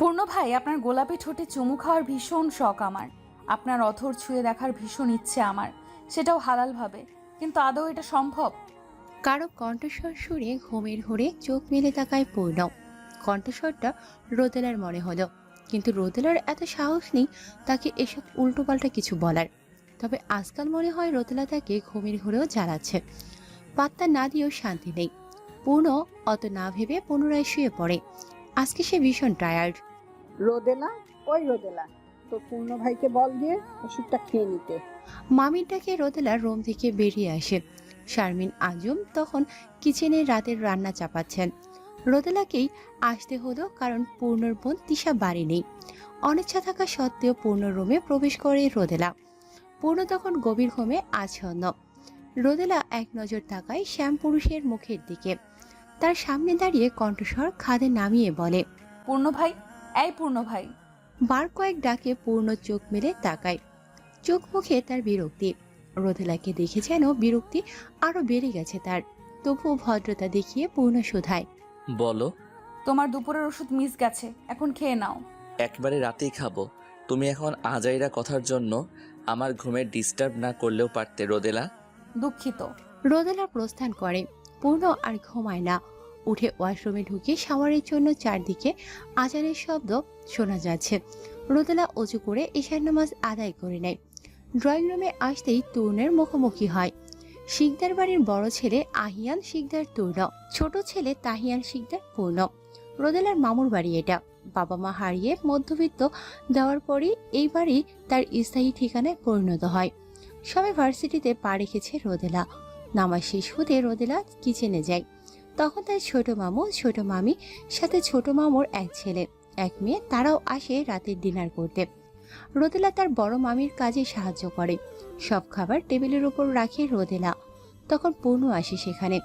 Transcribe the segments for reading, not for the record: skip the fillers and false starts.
পূর্ণ ভাই, আপনার গোলাপি ঠোঁটে চুমু খাওয়ার ভীষণ শখ আমার। আপনার অথর ছুঁয়ে দেখার ভীষণ ইচ্ছে আমার, সেটাও হালালভাবে। কিন্তু আদৌ এটা সম্ভব? কারো কণ্ঠস্বর শুনে ঘুমের ঘোরে চোখ মেলে তাকায় পূর্ণ। কণ্ঠস্বরটা রোদেলার মনে হলো, কিন্তু রোদেলার এত সাহস নেই তাকে এসব উল্টোপাল্টা কিছু বলার। তবে আজকাল মনে হয় রোদেলা তাকে ঘুমের ঘোরেও জ্বালাচ্ছে। পাত্তা না দিয়েও শান্তি নেই। পূর্ণ অত না ভেবে পুনরায় শুয়ে পড়ে। আজকে সে ভীষণ টায়ার্ড। রোদেলা, ওই রোদেলা, তো পূর্ণ ভাইকে বল গিয়ে ওষুধটা খেয়ে নিতে। মামির ডাকে রোদেলা রুম থেকে বেরিয়ে আসে। শারমিন আজম তখন কিচেনে রাতের রান্না চাপাচ্ছেন। রোদেলাকেই আসতে হলো, কারণ পূর্ণর বোন তিশা বাড়ি নেই। অনিচ্ছা থাকা সত্ত্বেও পূর্ণ রুমে প্রবেশ করে রোদেলা। পূর্ণ তখন গভীর ঘুমে আচ্ছন্ন। রোদেলা এক নজর তাকায় শ্যাম পুরুষের মুখের দিকে। তার সামনে দাঁড়িয়ে কণ্ঠস্বর খাদে নামিয়ে বলে, পূর্ণ ভাই, এই পূর্ণ ভাই। বার কয়েক ডাকে পূর্ণ চোখ মেলে তাকায়। চোখ মুখে তার বিরক্তি। রোদেলাকে দেখে যেন বিরক্তি আরো বেড়ে গেছে তার। তবুও ভদ্রতা দেখিয়ে পূর্ণ শোধায়, বলো। তোমার দুপুরের ওষুধ মিস গেছে, এখন খেয়ে নাও। একবারে রাতেই খাবো। তুমি এখন আজাইরা কথার জন্য আমার ঘুমের ডিস্টার্ব না করলেও পারতে রোদেলা। দুঃখিত। রোদেলা প্রস্থান করে। পূর্ণ আর ঘুমায় না। উঠে ওয়াশরুমে ঢুকে শাওয়ারের জন্য চারদিকে আজানের শব্দ শোনা যাচ্ছে। রোদেলা অজু করে ঈশার নামাজ আদায় করে নেয়। ড্রয়িং রুমে আসতেই তরুণের মুখোমুখি হয়। শিকদার বাড়ির বড় ছেলে আহিয়ান শিকদার তরুণ, ছোট ছেলে তাহিয়ান শিকদার পূর্ণ। রোদেলার মামুর বাড়ি এটা। বাবা মা হারিয়ে মধ্যবিত্ত দেওয়ার পরই এই বাড়ি তার স্থায়ী ঠিকানায় পরিণত হয়। সবাই ভার্সিটিতে পা রেখেছে রোদেলা। নামাজ শেষ হতে রোদেলা কিচেনে যায়। তখন তার ছোট মামু, ছোট মামি, সাথে ছোট মামুর এক ছেলে এক মেয়ে, তারাও আসে রাতের ডিনার করতে। রোদেলা তার বড় মামির কাজে সাহায্য করে। সব খাবার টেবিলের উপর রাখে রোদেলা। তখন পূর্ণ আসে সেখানে।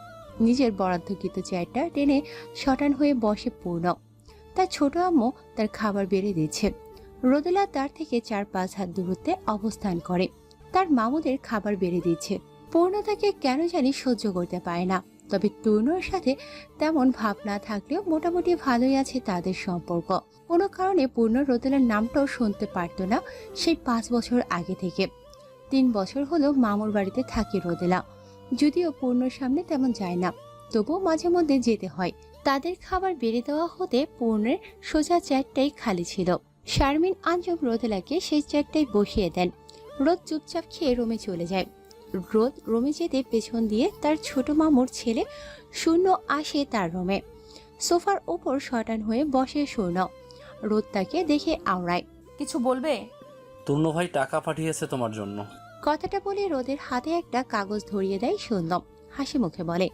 নিজের বরাদ্দকৃত চেয়ারটা টেনে শটান হয়ে বসে পূর্ণ। তার ছোট আম্মু তার খাবার বেড়ে দিচ্ছে। রোদেলা তার থেকে 4-5 হাত দূরত্বে অবস্থান করে। তার মামুদের খাবার বেড়ে দিচ্ছে। পূর্ণ তাকে কেন জানি সহ্য করতে পারে না। তবে তরুণের সাথে তেমন ভাব না থাকলেও মোটামুটি ভালোই আছে তাদের সম্পর্ক। কোনো কারণে পূর্ণ রোদেলার নামটাও শুনতে পারত না সেই 5 বছর আগে থেকে। 3 বছর হলো মামুর বাড়িতে থাকে রোদেলা। যদিও পূর্ণর সামনে তেমন যায় না, তবুও মাঝে মধ্যে যেতে হয়। তাদের খাবার বেড়ে দেওয়া হতে পূর্ণের সোজা চেয়ারটাই খালি ছিল। শারমিন আঞ্জুম রোদেলাকে সেই চেয়ারটাই বসিয়ে দেন। রোদ চুপচাপ খেয়ে রুমে চলে যায়। রোদ রুমে যেতে পেছন দিয়ে তার ছোট মামুর ছেলে শূন্য আসে তার রুমে। সোফার উপর শটান হয়ে বসে শূন্য। রোদ তাকে দেখে আওড়ায়, কিছু বলবে? তূর্ণ ভাই টাকা পাঠিয়েছে তোমার জন্য। কথাটা বলে রোদের হাতে একটা কাগজ ধরিয়ে দেয় শূন্য। হাসি মুখে বলে,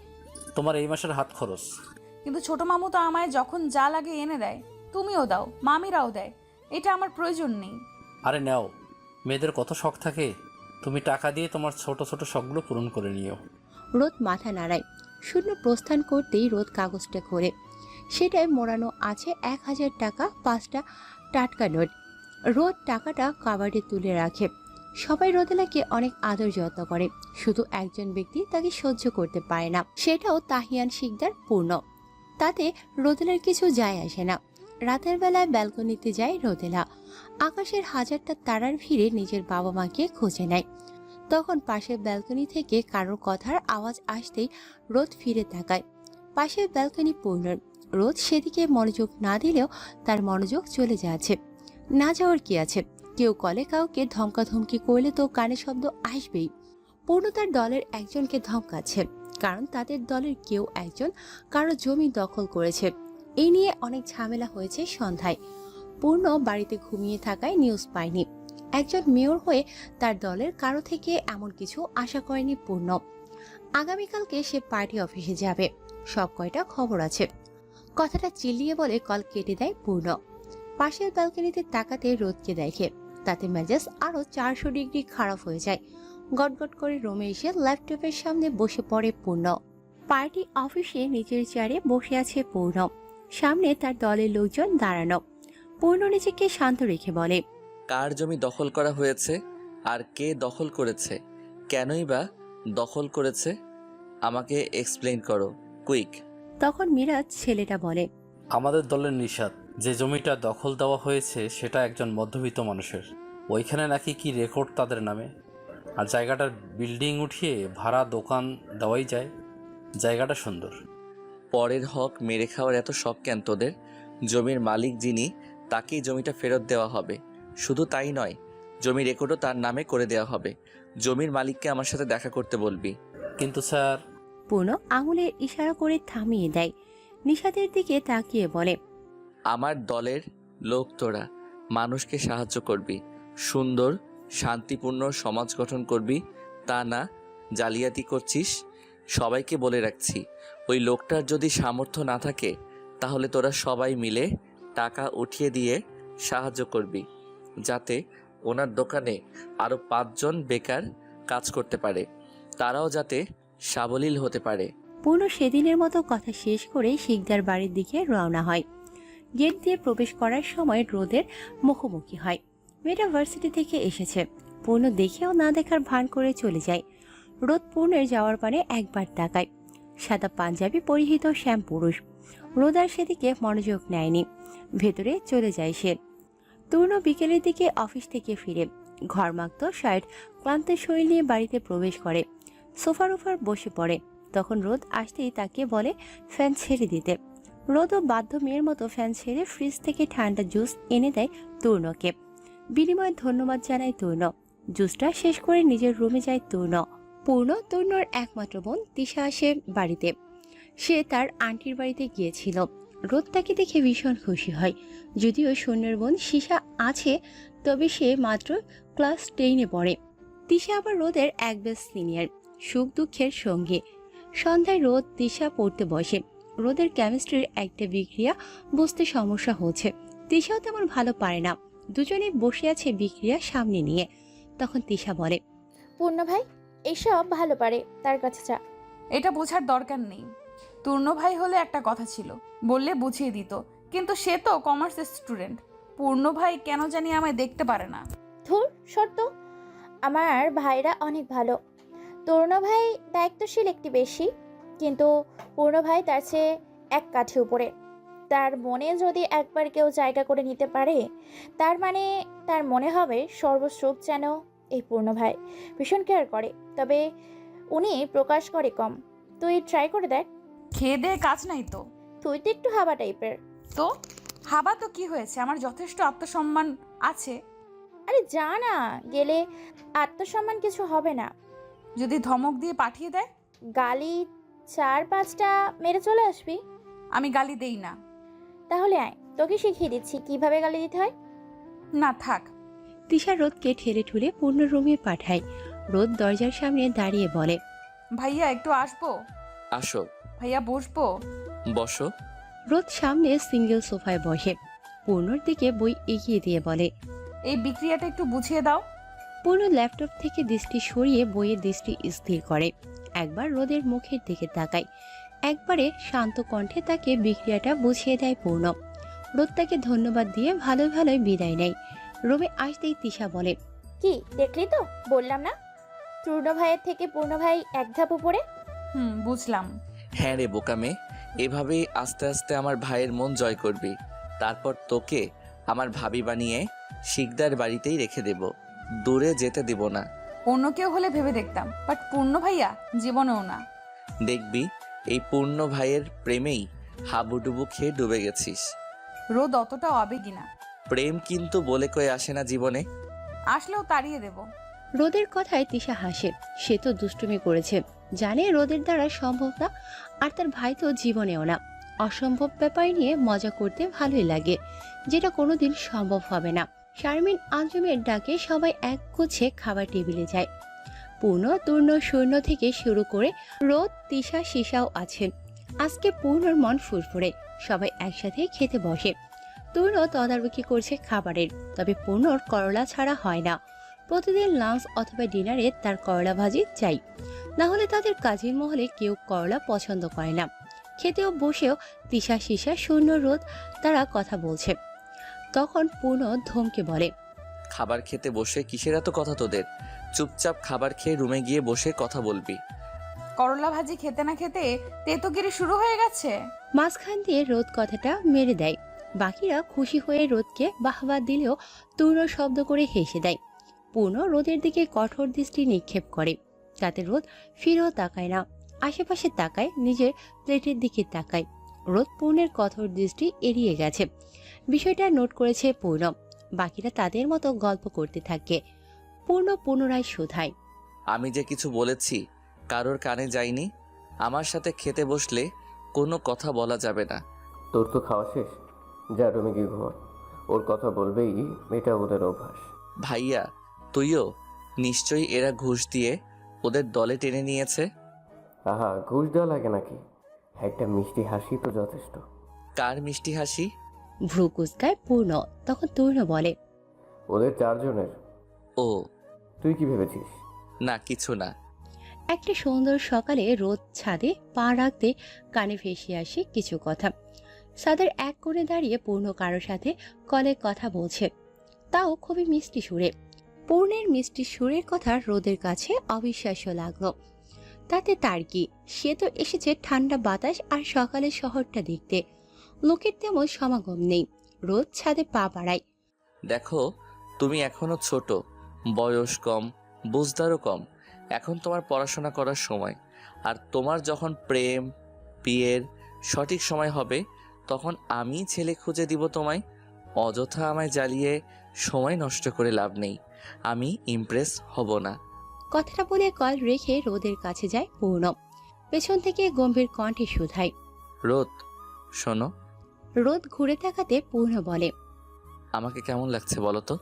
তোমার এই মাসের হাত খরচ। কিন্তু ছোট মামু তো আমায় যখন যা লাগে এনে দেয়। তুমিও দাও, মামিরাও দেয়। এটা আমার প্রয়োজন নেই। আরে নাও, মেয়েদের কত শখ থাকে। তুমি টাকা দিয়ে তোমার ছোট ছোট শখগুলো পূরণ করে নিও। রোদ মাথা নাড়ায়। শূন্য প্রস্থান করতেই রোদ কাগজটা খোলে। সেটায় মোড়ানো আছে 1000 টাকা, 5টা টাটকা নোট। রোদ টাকাটা কাবাডে তুলে রাখে। সবাই রোদেলাকে অনেক আদর যত্ন করে। শুধু একজন ব্যক্তি তাকে সহ্য করতে পারে না, সেটাও তাহিয়ান শিকদার পূর্ণ। তাতে রোদেলার কিছু যায় আসে না। রাতের বেলায় ব্যালকনিতে যায় রোদেলা। আকাশের হাজারটা তারার ভিড়ে নিজের বাবা মাকে খুঁজে নেয়। তখন পাশের ব্যালকনি থেকে কারোর কথার আওয়াজ আসতেই রোদ ফিরে তাকায়। পাশের ব্যালকনি পূর্ণর। রোদ সেদিকে মনোযোগ না দিলেও তার মনোযোগ চলে যাচ্ছে। না যাওয়ার কি আছে? কেউ কলে কাউকে ধমকাধমকি করলে তো কানে শব্দ আসবেই। পূর্ণ তার দলের একজনকে ধমকাচ্ছে, কারণ তাদের দলের কেউ একজন কারো জমি দখল করেছে। এই নিয়ে অনেক ঝামেলা হয়েছে সন্ধ্যায়। পূর্ণ বাড়িতে ঘুমিয়ে থাকায় নিউজ পায়নি। একজন মেয়র হয়ে তার দলের কারো থেকে এমন কিছু আশা করেনি পূর্ণ। আগামীকালকে সে পার্টি অফিসে যাবে, সব কয়টা খবর আছে। কথাটা চিল্লিয়ে বলে কল কেটে দেয় পূর্ণ। পাশের ব্যালকনিতে তাকাতে রোদকে দেখে। তাতে মেজাজ আরো 400 ডিগ্রি খারাপ হয়ে যায়। গটগট করে রুমে এসে ল্যাপটপের সামনে বসে পড়ে পূর্ণ। পার্টি অফিসে নিজের চেয়ারে বসে আছে পূর্ণ। সামনে তার দলের লোকজন দাঁড়ানো। পূর্ণ নিজেকে শান্ত রেখে বলে, কার জমি দখল করা হয়েছে আর কে দখল করেছে, কেনই বা দখল করেছে, আমাকে এক্সপ্লেইন করো কুইক। তখন মিরাজ ছেলেটা বলে, আমাদের দলের নিশাত যে জমিটা দখল দেওয়া হয়েছে সেটা একজন মধ্যবিত্ত মানুষের। ওইখানে নাকি কি রেকর্ড তাদের নামে। আর জায়গাটার বিল্ডিং উঠিয়ে ভাড়া দোকান দেওয়াই যায়। জায়গাটা সুন্দর। পরের হক মেরে খাওয়ার এত শখ কেন তোদের? জমির মালিক যিনি তাকেই জমিটা ফেরত দেওয়া হবে। শুধু তাই নয়, জমির রেকর্ডও তার নামে করে দেওয়া হবে। জমির মালিককে আমার সাথে দেখা করতে বলবি। কিন্তু স্যার। পূর্ণ আঙুলের ইশারা করে থামিয়ে দেয়। নিশাতের দিকে তাকিয়ে বলে, আমার দলের লোক তোরা মানুষকে সাহায্য করবি, সুন্দর শান্তিপূর্ণ সমাজ গঠন করবি, তা না জালিয়াতি করছিস। সবাইকে বলে রাখছি, ওই লোকটার যদি সামর্থ্য না থাকে তাহলে তোরা সবাই মিলে টাকা উঠিয়ে দিয়ে সাহায্য করবি, যাতে ওনার দোকানে আরও 5 জন বেকার কাজ করতে পারে, তারাও যাতে সাবলীল হতে পারে। পূর্ণ সেদিনের মতো কথা শেষ করে শিকদার বাড়ির দিকে রওনা হয়। গেট দিয়ে প্রবেশ করার সময় রোদের মুখোমুখি হয়। মেয়েটা ভার্সিটি থেকে এসেছে। পূর্ণ দেখেও না দেখার ভান করে চলে যায়। রোদ পূর্ণের যাওয়ার পানে একবার তাকায়। সাদা পাঞ্জাবি পরিহিত শ্যাম পুরুষ। রোদ আর সেদিকে মনোযোগ নেয়নি, ভেতরে চলে যায় সে। পূর্ণ বিকেলের দিকে অফিস থেকে ফিরে ঘরমাক্ত শার্ট ক্লান্ত শরীর নিয়ে বাড়িতে প্রবেশ করে। সোফার উপর বসে পড়ে। তখন রোদ আসতেই তাকে বলে ফ্যান ছেড়ে দিতে। রোদও বাধ্য মেয়ের মতো ফ্যান ছেড়ে ফ্রিজ থেকে ঠান্ডা জুস এনে দেয় তূর্ণকে। বিনিময়ে ধন্যবাদ জানায় তূর্ণ। জুসটা শেষ করে নিজের রুমে যায় তূর্ণ। পূর্ণ তূর্ণর একমাত্র বোন তিশা আসে বাড়িতে। সে তার আন্টির বাড়িতে গিয়েছিল। রোদ তাকে দেখে ভীষণ খুশি হয়। যদিও শূন্যের বোন শিশা আছে, তবে সে মাত্র ক্লাস 10-এ পড়ে। তিশা আবার রোদের এক বেশ সিনিয়র, সুখ দুঃখের সঙ্গী। সন্ধ্যায় রোদ তিশা পড়তে বসে। রোদের কেমিস্ট্রির একটা বিক্রিয়া বুঝতে সমস্যা হচ্ছে। তিশাও তেমন ভালো পারে না। দুজনেই বসে আছে বিক্রিয়া সামনে নিয়ে। তখন তিশা বলে, পূর্ণ ভাই এসব ভালো পারে, তার কাছে যা। এটা বোঝার দরকার নেই। তূর্ণ ভাই হলে একটা কথা ছিল, বললে বুঝিয়ে দিত, কিন্তু সে তো কমার্স স্টুডেন্ট। পূর্ণ ভাই কেন জানি আমায় দেখতে পারে না। ধুর শর্ত, আমার ভাইরা অনেক ভালো। তরুণ ভাই দায়িত্বশীল একটি বেশি, কিন্তু পূর্ণ ভাই তার চেয়ে এক কাঠি উপরে। তার মনে যদি একবার কেউ জায়গা করে নিতে পারে, তার মানে তার মনে হবে সর্বসুখ যেন এই পূর্ণ ভাই ভীষণ কেয়ার করে। তবে উনি প্রকাশ করে কম। তুই ট্রাই করে দেখ। খেয়ে দেয়ে কাজ নাই তো। তুই তো একটু হাবা টাইপের। তো হাবা তো কি হয়েছে, আমার যথেষ্ট আত্মসম্মান আছে। আরে যা না, গেলে আত্মসম্মান কিছু হবে না। যদি ধমক দিয়ে পাঠিয়ে দেয়? গালি 4-5টা মেরে চলে আসবি। আমি গালি দেই না। তাহলে আয়, তোকে শিখিয়ে দিচ্ছি কিভাবে গালি দিতে হয়। না থাক। তিশা রোদকে ঠেলে ঠুলে পূর্ণ রুমে পাঠায়। রোদ দরজার সামনে দাঁড়িয়ে বলে, ভাইয়া একটু আসবো? আসো। ভাইয়া বসবো? বসো। রোদ সামনে সিঙ্গেল সোফায় বসে। পূর্ণর দিকে বই এগিয়ে দিয়ে বলে, এই বিক্রিয়াটা একটু বুঝিয়ে দাও। পূর্ণ ল্যাপটপ থেকে দৃষ্টি সরিয়ে বইয়ের দৃষ্টি স্থির করে। একবার রোদের মুখের দিকে তাকায়। একবারে শান্ত কণ্ঠে তাকে বিক্রিয়াটা বুঝিয়ে দেয় পূর্ণ। রোদ তাকে ধন্যবাদ দিয়ে ভালো ভালোই বিদায় নেয়। রুমে আসতেই তিশা বলে, কি দেখলি তো, বললাম না পূর্ণ ভাইয়ের থেকে পূর্ণ ভাই এক ধাপ উপরে। বুঝলাম। হ্যাঁ রে বোকামে, এভাবেই আস্তে আস্তে আমার ভাইয়ের মন জয় করবি। তারপর তোকে আমার ভাবি বানিয়ে শিকদার বাড়িতেই রেখে দেব, দূরে যেতে দেব না। অন্য কেউ হলে ভেবে দেখতাম, বাট পূর্ণ ভাইয়া জীবনেও না। দেখবি এই পূর্ণ ভাইয়ের প্রেমেই হাবুডুবু খেয়ে ডুবে গেছিস। রোদ অতটা আবেগী না। প্রেম কিন্তু বলে কয়ে আসে না জীবনে। আসলেও তাড়িয়ে দেব। রোদের কথায় তিশা হাসে। সে তো দুষ্টুমি করেছে, জানে রোদের দ্বারা সম্ভব না, আর তার ভাই তো জীবনেও না। অসম্ভব ব্যাপার নিয়ে মজা করতে ভালোই লাগে, যেটা কোনোদিন সম্ভব হবে না। শারমিন আঞ্জুমের ডাকে সবাই এক গুছে খাবার টেবিলে যায়। পূর্ণ তূর্ণ সৈন্য থেকে শুরু করে রোদ তিশা শিশাও আছেন। আজকে পূর্ণর মন ফুরফুরে। সবাই একসাথে খেতে বসে। তূর্ণ তদারকি করছে খাবারের, তবে পূর্ণর করলা ছাড়া হয় না। প্রতিদিন লাঞ্চ অথবা ডিনারে তার করলা ভাজি চাই, না হলে তাদের কাজের মহলে কেউ করলা পছন্দ করে না। খেতেও বসেও তিশা শিশা শূন্য রোদ তারা কথা বলছে। তখন পূর্ণ ধমকে বলে, খাবার খেতে বসে কিসের এত কথা তোদের? চুপচাপ খাবার খেয়ে রুমে গিয়ে বসে কথা বলবি। করলা ভাজি খেতে না খেতে তেতোগিরি শুরু হয়ে গেছে। মাঝখান দিয়ে রোদ কথাটা মেরে দেয়। বাকিরা খুশি হয়ে রোদকে বাহবা দিলেও পূর্ণ শব্দ করে হেসে দেয়। পূর্ণ রোদের দিকে কঠোর দৃষ্টি নিক্ষেপ করে, তাতে রোদ ফিরেও তাকায় না, আশেপাশে তাকায়, নিজের প্লেটের দিকে তাকায়। রোদ পূর্ণের কঠোর দৃষ্টি এড়িয়ে গেছে, বিষয়টা নোট করেছে পূর্ণ। বাকিরা তাদের মতো গল্প করতে থাকে। পূর্ণ পুনরায় শোধায়, আমি যে কিছু বলেছি কারোর কানে যায়নি। আমার সাথে খেতে বসলে কোনো কথা বলা যাবে না। তোর তো খাওয়া শেষ, যা রুমে গিয়ে ঘুমা। ওর কথা বলবেই, এটা ওদের অভ্যাস। ভাইয়া তুইও নিশ্চয়ই এরা ঘুষ দিয়ে ওদের দলে টেনে নিয়েছে। আহা, ঘুষ দেওয়া লাগে নাকি? একটা মিষ্টি হাসি তো যথেষ্ট। কার মিষ্টি হাসি? ভ্রু কুচকায় পূর্ণ। তখন পূর্ণ বলে, ওদের 4 জনের। ও তুই কি ভেবেছিস? না, কিছু না। একটা সুন্দর সকালে রোদ ছাদে পা রাখতে কানে ভেসে আসে কিছু কথা। ছাদের এক কোণে দাঁড়িয়ে পূর্ণ কারোর সাথে কলে কথা বলছে, তাও খুবই মিষ্টি সুরে। পূর্ণের মিষ্টি সুরের কথা রোদের কাছে অবিশ্বাস্য লাগলো। তাতে তার কি, সে তো এসেছে ঠান্ডা বাতাস আর সকালের শহরটা দেখতে। লোকের তেমন সমাগম নেই। রোদ ছাদে পা বাড়ায়। দেখো, তুমি এখনো ছোট, বয়স কম, বুঝদারও কম। এখন তোমার পড়াশোনা করার সময়। আর তোমার যখন প্রেম বিয়ের সঠিক সময় হবে, তখন আমি ছেলে খুঁজে দিব তোমায়। অযথা আমায় জ্বালিয়ে সময় নষ্ট করে লাভ নেই। আমি ইমপ্রেস হব না। কথাটা বলে কল রেখে রোদের কাছে যায় পূর্ণ। পেছন থেকে গম্ভীর কণ্ঠে শুধায়, রোদ শোনো। রোদ ঘুরে তাকাতে পূর্ণ বলে, আমাকে কেমন লাগছে বলো তো?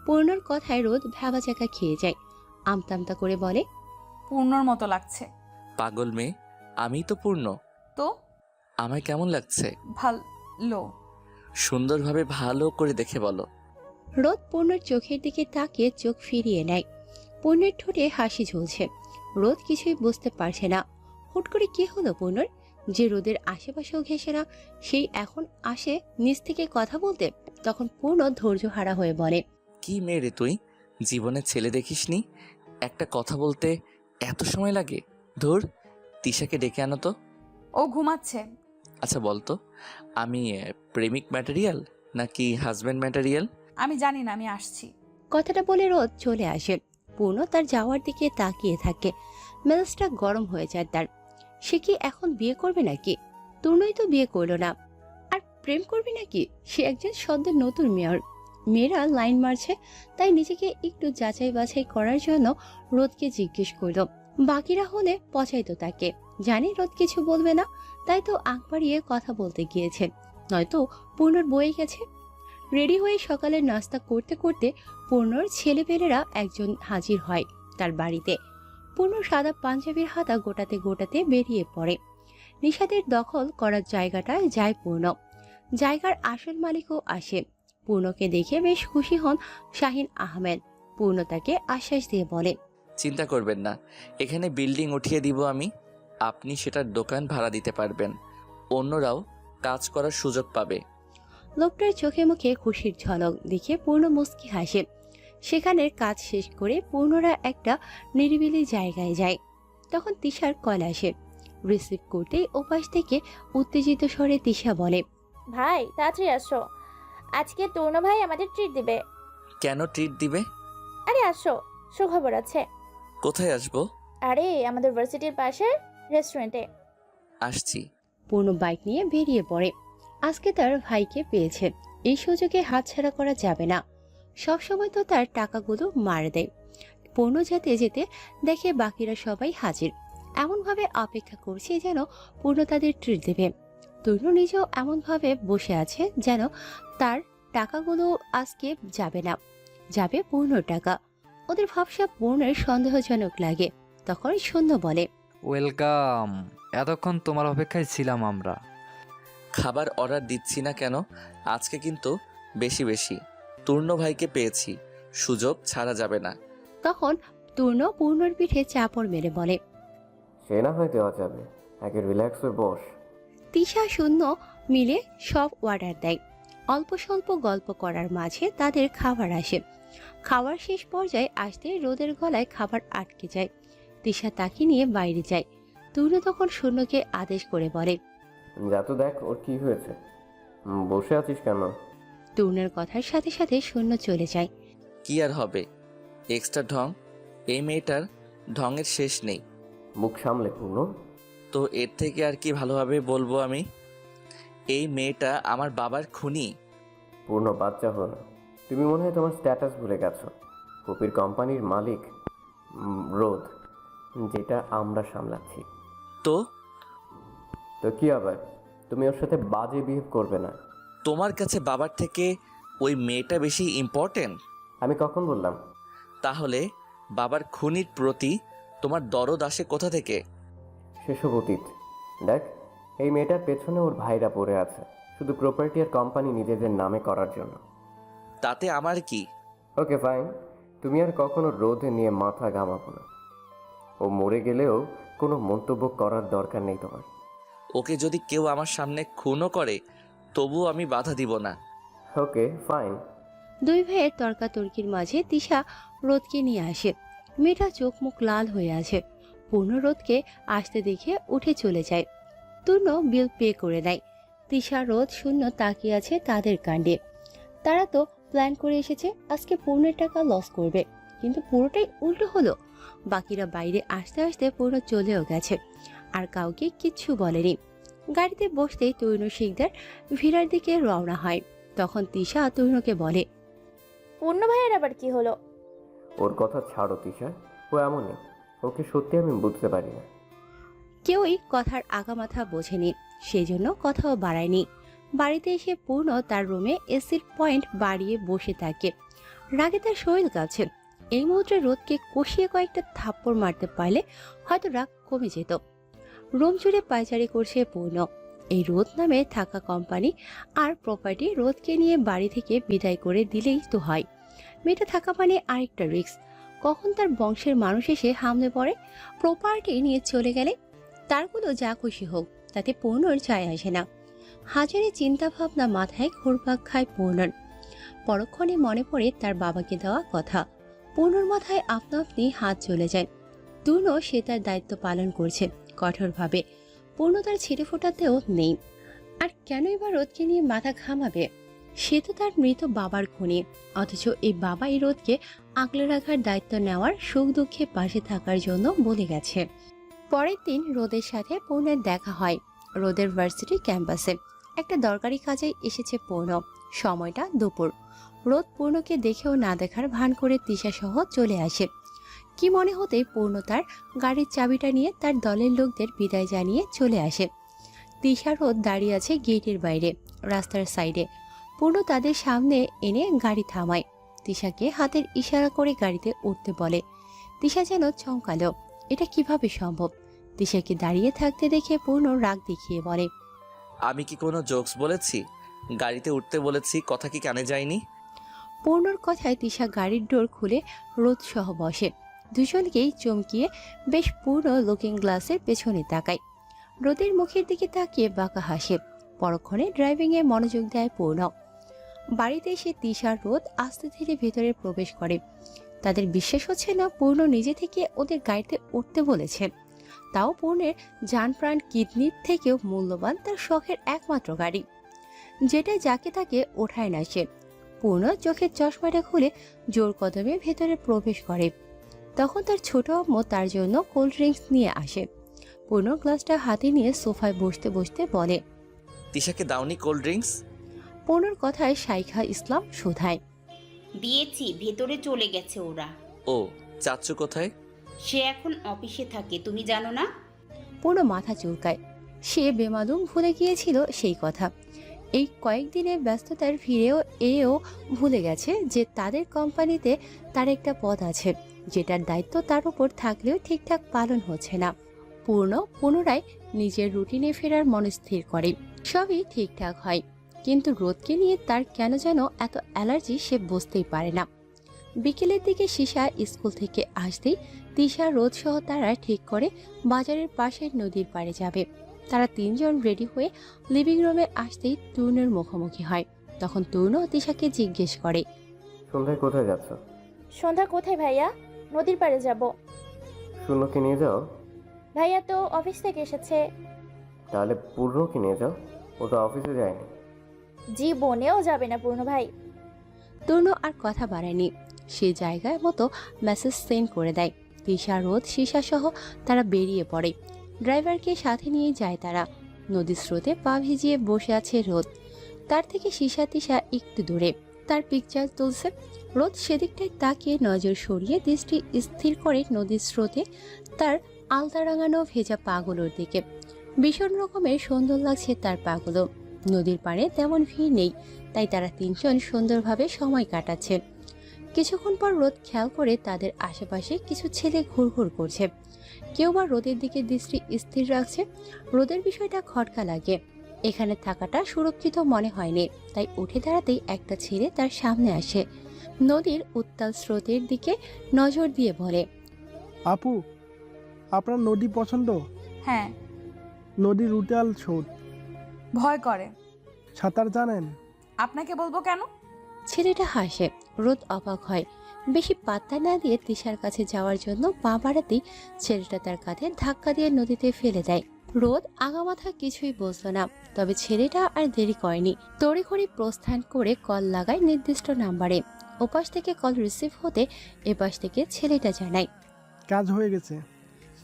পূর্ণর কথায় রোদ ভ্যাবাচাকা খেয়ে যায়। আমতামতা করে বলে, পূর্ণর মতো লাগছে। পাগল মেয়ে, আমি তো পূর্ণ। তো আমায় কেমন লাগছে? ভালো। সুন্দরভাবে ভালো করে দেখে বলো। রোদ পূর্ণর চোখের দিকে তাকিয়ে চোখ ফিরিয়ে নেয়। পূর্ণের ঠোঁটে হাসি ঝুলছে। রোদ কিছুই বুঝতে পারছে না। হুট করে কি হলো পূর্ণর, যে রোদের আশেপাশেও ঘেসে না, সেই এখন আসে নিজ থেকে কথা বলতে। তখন পূর্ণ ধৈর্য হারা হয়ে বলে, কি মেয়ে রে তুই? জীবনে ছেলে দেখিসনি? একটা কথা বলতে এত সময় লাগে? ধুর, তিশাকে ডেকে আনো তো। ও ঘুমাচ্ছে। আচ্ছা বলতো, আমি প্রেমিক ম্যাটেরিয়াল নাকি হাজব্যান্ড ম্যাটেরিয়াল? আমি জানি না, আমি আসছি। কথাটা বলে রোদ চলে আসে। পূর্ণ তার যাওয়ার দিকে তাকিয়ে থাকে। মেজাজটা গরম হয়ে যায় তার। সে কি এখন বিয়ে করবে নাকি? তরুণই তো বিয়ে করলো না, আর প্রেম করবে নাকি? সে একজন সদ্য নতুন মেয়র। মেয়েরা লাইন মারছে, তাই নিজেকে একটু যাচাই বাছাই করার জন্য রোদকে জিজ্ঞেস করলো। বাকিরা হলে পচাইতো তাকে। জানি রোদ কিছু বলবে না, তাই তো আগ বাড়িয়ে কথা বলতে গিয়েছে, নয়তো পূর্ণর বয়ে গেছে। রেডি হয়ে সকালের নাস্তা করতে করতে পূর্ণর ছেলেপেলেরা একজন হাজির হয় তার বাড়িতে। পূর্ণ সাদা পাঞ্জাবির হাতা গোটাতে গোটাতে বেরিয়ে পড়ে। নিশাদের দখল করার জায়গাটায় যায় পূর্ণ। জায়গার আসল মালিকও আসে। পূর্ণকে দেখে বেশ খুশি হন শাহিন আহমেদ। পূর্ণ তাকে আশ্বাস দিয়ে বলে, চিন্তা করবেন না, এখানে বিল্ডিং উঠিয়ে দিব আমি। আপনি সেটার দোকান ভাড়া দিতে পারবেন, অন্যরাও কাজ করার সুযোগ পাবে। লোকটার চোখে মুখে খুশির ঝলক দেখে পূর্ণ মুচকি হাসে। সেখানের কাজ শেষ করে পূর্ণরা একটা নিরিবিলি জায়গায় যায়। তখন তিশার কল আসে। রিসিভ করতেই ওপাশ থেকে উত্তেজিত স্বরে তিশা বলে, ভাই তাড়াতাড়ি আসো, আজকে তরুণ ভাই আমাদের ট্রিট দিবে। কেন ট্রিট দিবে? আরে আসো, সুখবর আছে। কোথায় আসবো? আরে আমাদের ভার্সিটির পাশের রেস্টুরেন্টে। আসছি। পূর্ণ বাইক নিয়ে বেরিয়ে পড়ে। আজকে তার ভাইকে পেয়েছে, এই সুযোগে হাতছাড়া করা যাবে না। সবসময় তো তার টাকাগুলো মার দেয়। পূর্ণ যেতে যেতে দেখে বাকিরা সবাই হাজির। এমনভাবে অপেক্ষা করছে যেন পূর্ণ তাদের ট্রিট দেবে। তরুণ নিজেও এমনভাবে বসে আছে যেন তার টাকাগুলো আজকে যাবে না, যাবে পূর্ণর টাকা। ওদের ভাবসা পূর্ণের সন্দেহজনক লাগে। তখন শূন্য বলে, ওয়েলকাম। এতক্ষণ তোমার অপেক্ষায় ছিলাম আমরা। খাবার অর্ডার দিচ্ছি না কেন? আজকে কিন্তু বেশি বেশি। তূর্ণ ভাইকে পেয়েছি, সুযোগ ছাড়া যাবে না। তখন তূর্ণ পূর্ণর পিঠে চাপড় মেরে বলে, সে না হয় দেওয়া যাবে, আগে রিল্যাক্স হয়ে বস। তিশা শূন্য মিলে সব অর্ডার দেয়। অল্প স্বল্প গল্প করার মাঝে তাদের খাবার আসে। খাওয়ার শেষ পর্যায়ে আসতে রোদের গলায় খাবার আটকে যায়। তিশা তাকে নিয়ে বাইরে যায়। তূর্ণ তখন শূন্যকে আদেশ করে বলে, যা তো দেখ ওর কি হয়েছে। বসে আছিস কেন? তরুণের কথার সাথে সাথে শূন্য চলে যায়। কি আর হবে, এক্সট্রা ঢং। এই মেয়েটার ঢঙের শেষ নেই। মুখ সামলে পূর্ণ। তো এর থেকে আর কি ভালোভাবে বলবো আমি? এই মেয়েটা আমার বাবার খুনি। পূর্ণ বাচ্চা হো না। তুমি মনে হয় তোমার স্ট্যাটাস ভুলে গেছো। কপির কোম্পানির মালিক রোদ, যেটা আমরা সামলাচ্ছি। তো তো কি আবার, তুমি ওর সাথে বাজে বিহেভ করবে না। তোমার কাছে বাবার থেকে ওই মেয়েটা বেশি ইম্পর্টেন্ট? আমি কখন বললাম? তাহলে বাবার খুনির প্রতি তোমার দরদ আসে কোথা থেকে? সেসব অতীত। দেখ, এই মেয়েটার পেছনে ওর ভাইরা পড়ে আছে, শুধু প্রপার্টি আর কোম্পানি নিজেদের নামে করার জন্য। তাতে আমার কি? ওকে ফাইন, তুমি আর কখনো রোদে নিয়ে মাথা ঘামাবো না। ও মরে গেলেও কোনো মন্তব্য করার দরকার নেই তোমার। ওকে যদি কেউ আমার সামনে খুনও করে তবুও আমি বাধা দিব না। Okay fine. দুই ভাইয়ের তর্কাতর্কির মাঝে তিশা রোদকে নিয়ে আসে। মেয়েটা চোখ মুখ লাল হয়ে আছে। পূর্ণ রোদকে আসতে দেখে উঠে চলে যায়। তূর্ণ বিল পে করে দেয়। তিশা রোদ শূন্য তাকিয়ে আছে তাদের কাণ্ডে। তারা তো প্ল্যান করে এসেছে আজকে পূর্ণের টাকা লস করবে, কিন্তু পুরোটাই উল্টো হলো। বাকিরা বাইরে আসতে আসতে পূর্ণ চলেও গেছে, আর কাউকে কিচ্ছু বলেনি। গাড়িতে বসতেই তৈন শিকদার ভিড়ার দিকে রওনা হয়। তখন তিশা তৈনকে বলে, পূর্ণ ভাইয়ের আবার কি হলো? ওর কথা ছাড়ো তিশা, ও এমনই। ওকে সত্যি আমি বুঝতে পারি না। কেউই কথার আগামাথা বোঝেনি, সেই জন্য কথাও বাড়ায়নি। বাড়িতে এসে পূর্ণ তার রুমে এসির পয়েন্ট বাড়িয়ে বসে থাকে। রাগে তার শরীর কাঁপছে। এই মুহূর্তে রোদকে কষিয়ে কয়েকটা থাপ্পড় মারতে পারলে হয়তো রাগ কমে যেত। রুম জুড়ে পায়চারি করছে পূর্ণ। এই রোদ নামে থাকা কোম্পানি আর প্রপার্টি রোদকে নিয়ে বাড়ি থেকে বিদায় করে দিলেই তো হয়। মেয়েটা থাকা মানে আরেকটা রিস্ক। কখন তার বংশের মানুষ এসে হামলে পড়ে। প্রপার্টি নিয়ে চলে গেলে তারগুলো যা খুশি হোক, তাতে পূর্ণর যায় আসে না। হাজারে চিন্তা ভাবনা মাথায় ঘুরপাক খায় পূর্ণর। পরক্ষণে মনে পড়ে তার বাবাকে দেওয়া কথা। পূর্ণর মাথায় আপনা আপনি হাত চলে যায়। তূর্ণ সে তার দায়িত্ব পালন করছে কঠোরভাবে। পূর্ণ তার ছিঁড়ে ফোটাতেও নেই। আর কেনই বা রোদকে নিয়ে মাথা ঘামাবে? সে তো তার মৃত বাবার খুনি, অথচ এই বাবাই রোদকে আগলে রাখার দায়িত্ব নেওয়ার সুখ দুঃখে পাশে থাকার জন্য বলে গেছে। পরের দিন রোদের সাথে পূর্ণের দেখা হয় রোদের ভার্সিটি ক্যাম্পাসে। একটা দরকারি কাজে এসেছে পূর্ণ। সময়টা দুপুর। রোদ পূর্ণকে দেখেও না দেখার ভান করে তিশা সহ চলে আসে। কি মনে হতেই পূর্ণ তার গাড়ির চাবিটা নিয়ে তার দলের লোকদের বিদায় জানিয়ে চলে আসে। তিশা রোদ দাঁড়িয়ে আছে গেটের বাইরে রাস্তার সাইডে। পূর্ণ তাদের সামনে এনে গাড়ি থামায়। তিশাকে হাতের ইশারা করে গাড়িতে উঠতে বলে। তিশা যেন চমকালো, এটা কিভাবে সম্ভব? তিশাকে দাঁড়িয়ে থাকতে দেখে পূর্ণ রাগ দেখিয়ে বলে, আমি কি কোনো জোকস বলেছি? গাড়িতে উঠতে বলেছি, কথা কি কানে যায়নি? পূর্ণর কথায় তিশা গাড়ির ডোর খুলে রোদ সহ বসে। দুজনকেই চমকিয়ে বেশ পূর্ণ লুকিং গ্লাসের পেছনে তাকায়। রোদের মুখের দিকে তাকিয়ে বাঁকা হাসে। পরক্ষণে ড্রাইভিংয়ে মনোযোগ দেয় পূর্ণ। বাড়িতে এসে তিশার রোদ আস্তে ধীরে ভেতরে প্রবেশ করে। তাদের বিশ্বাস হচ্ছে না পূর্ণ নিজে থেকে ওদের গাড়িতে উঠতে বলেছে। তাও পূর্ণের জান প্রাণ কিডনির থেকেও মূল্যবান তার শখের একমাত্র গাড়ি, যেটা যাকে তাকে ওঠায় না সে। পূর্ণ চোখের চশমাটা খুলে জোর কদমে ভেতরে প্রবেশ করে। তখন তার ছোট আম্মু তার জন্য কোল্ড ড্রিঙ্কস নিয়ে আসে। পূর্ণ গ্লাসটা হাতে নিয়ে সোফায় বসতে বসতে বলে, তিশাকে দাওনি কোল্ড ড্রিঙ্কস? পূর্ণর কথায় শাইখা ইসলাম শোধায়, দিয়েছি, ভেতরে চলে গেছে ওরা। ও, চাচ্চু কোথায়? সে এখন অফিসে থাকে, তুমি জানো না? পূর্ণ মাথা চুলকায়। সে বেমালুম ভুলে গিয়েছিল সেই কথা। এই কয়েকদিনের ব্যস্ততার ভিড়েও এও ভুলে গেছে যে তাদের কোম্পানিতে তার একটা পদ আছে, যেটার দায়িত্ব তার উপর থাকলেও ঠিকঠাক পালন হচ্ছে না। পূর্ণ পুনরায় নিজের রুটিনে ফেরার মনস্থির করে। সবই ঠিকঠাক হয়, কিন্তু রোদকে নিয়ে তার কেন যেন এত অ্যালার্জি সে বুঝতেই পারে না। বিকেলের দিকে শিশা স্কুল থেকে আসতেই তিশা রোদ সহ তারা ঠিক করে বাজারের পাশের নদীর পাড়ে যাবে। তারা তিনজন রেডি হয়ে লিভিং রুমে আসতেই তূর্ণের মুখোমুখি হয়। তখন তূর্ণ তিশাকে জিজ্ঞেস করে, সন্ধ্যায় কোথায় যাচ্ছ? সন্ধ্যা কোথায় ভাইয়া? নদীর পাড়ে যাব। শূন্যকে নিয়ে যাও। ভাইয়া তো অফিস থেকে এসেছে। তাহলে পূর্ণকে নিয়ে যাও, ও তো অফিসে যায়নি। জীবনেও যাবে না পূর্ণ ভাই। তূর্ণ আর কথা বাড়ায়নি, সে জায়গায় মতো মেসেজ সেন্ড করে দেয়। তিশা, রোদ, সীসা সহ তারা বেরিয়ে পড়ে। ড্রাইভারকে সাথে নিয়ে যায় তারা। নদীর স্রোতে পা ভিজিয়ে বসে আছে রোদ, তার থেকে সীসা তিশা একটু দূরে, তার পিকচার তুলছে। রোদ সেদিকটায় তাকিয়ে নজর সরিয়ে দৃষ্টি স্থির করে নদীর স্রোতে তার আলতা রাঙানো ভেজা পাগুলোর দিকে। ভীষণ রকমের সুন্দর লাগছে তার পাগুলো। নদীর পাড়ে তেমন ভিড় নেই, তাই তারা তিনজন সুন্দরভাবে সময় কাটাচ্ছে। কিছুক্ষণ পর রোদ খেয়াল করে তাদের আশেপাশে কিছু ছেলে ঘুরঘুর করছে। কেউ বা রোদের দিকে দৃষ্টি স্থির রাখছে। রোদের বিষয়টা খটকা লাগে, এখানে থাকাটা সুরক্ষিত মনে হয়নি, তাই উঠে দাঁড়াতেই একটা ছেলে তার সামনে আসে। নদীর উত্তাল স্রোতের দিকে নজর দিয়ে বলে, আপু, আপনার নদী পছন্দ? হ্যাঁ। নদীর উতাল স্রোত, ভয় করে। সাঁতার জানেন? আপনাকে বলবো কেন? ছেলেটা হাসে। রোদ অবাক হয়। বেশি পাত্তা না দিয়ে তিশার কাছে যাওয়ার জন্য পা বাড়াতেই ছেলেটা তার কাঁধে ধাক্কা দিয়ে নদীতে ফেলে দেয়। রোদ আগামাথা কিছুই বুঝল না, তবে ছেলেটা আর দেরি করেনি। তড়িঘড়ি প্রস্থান করে কল লাগায় নির্দিষ্ট নাম্বারে। ওপাশ থেকে কল রিসিভ হতে এপাশ থেকে ছেলেটা জানায়, কাজ হয়ে গেছে।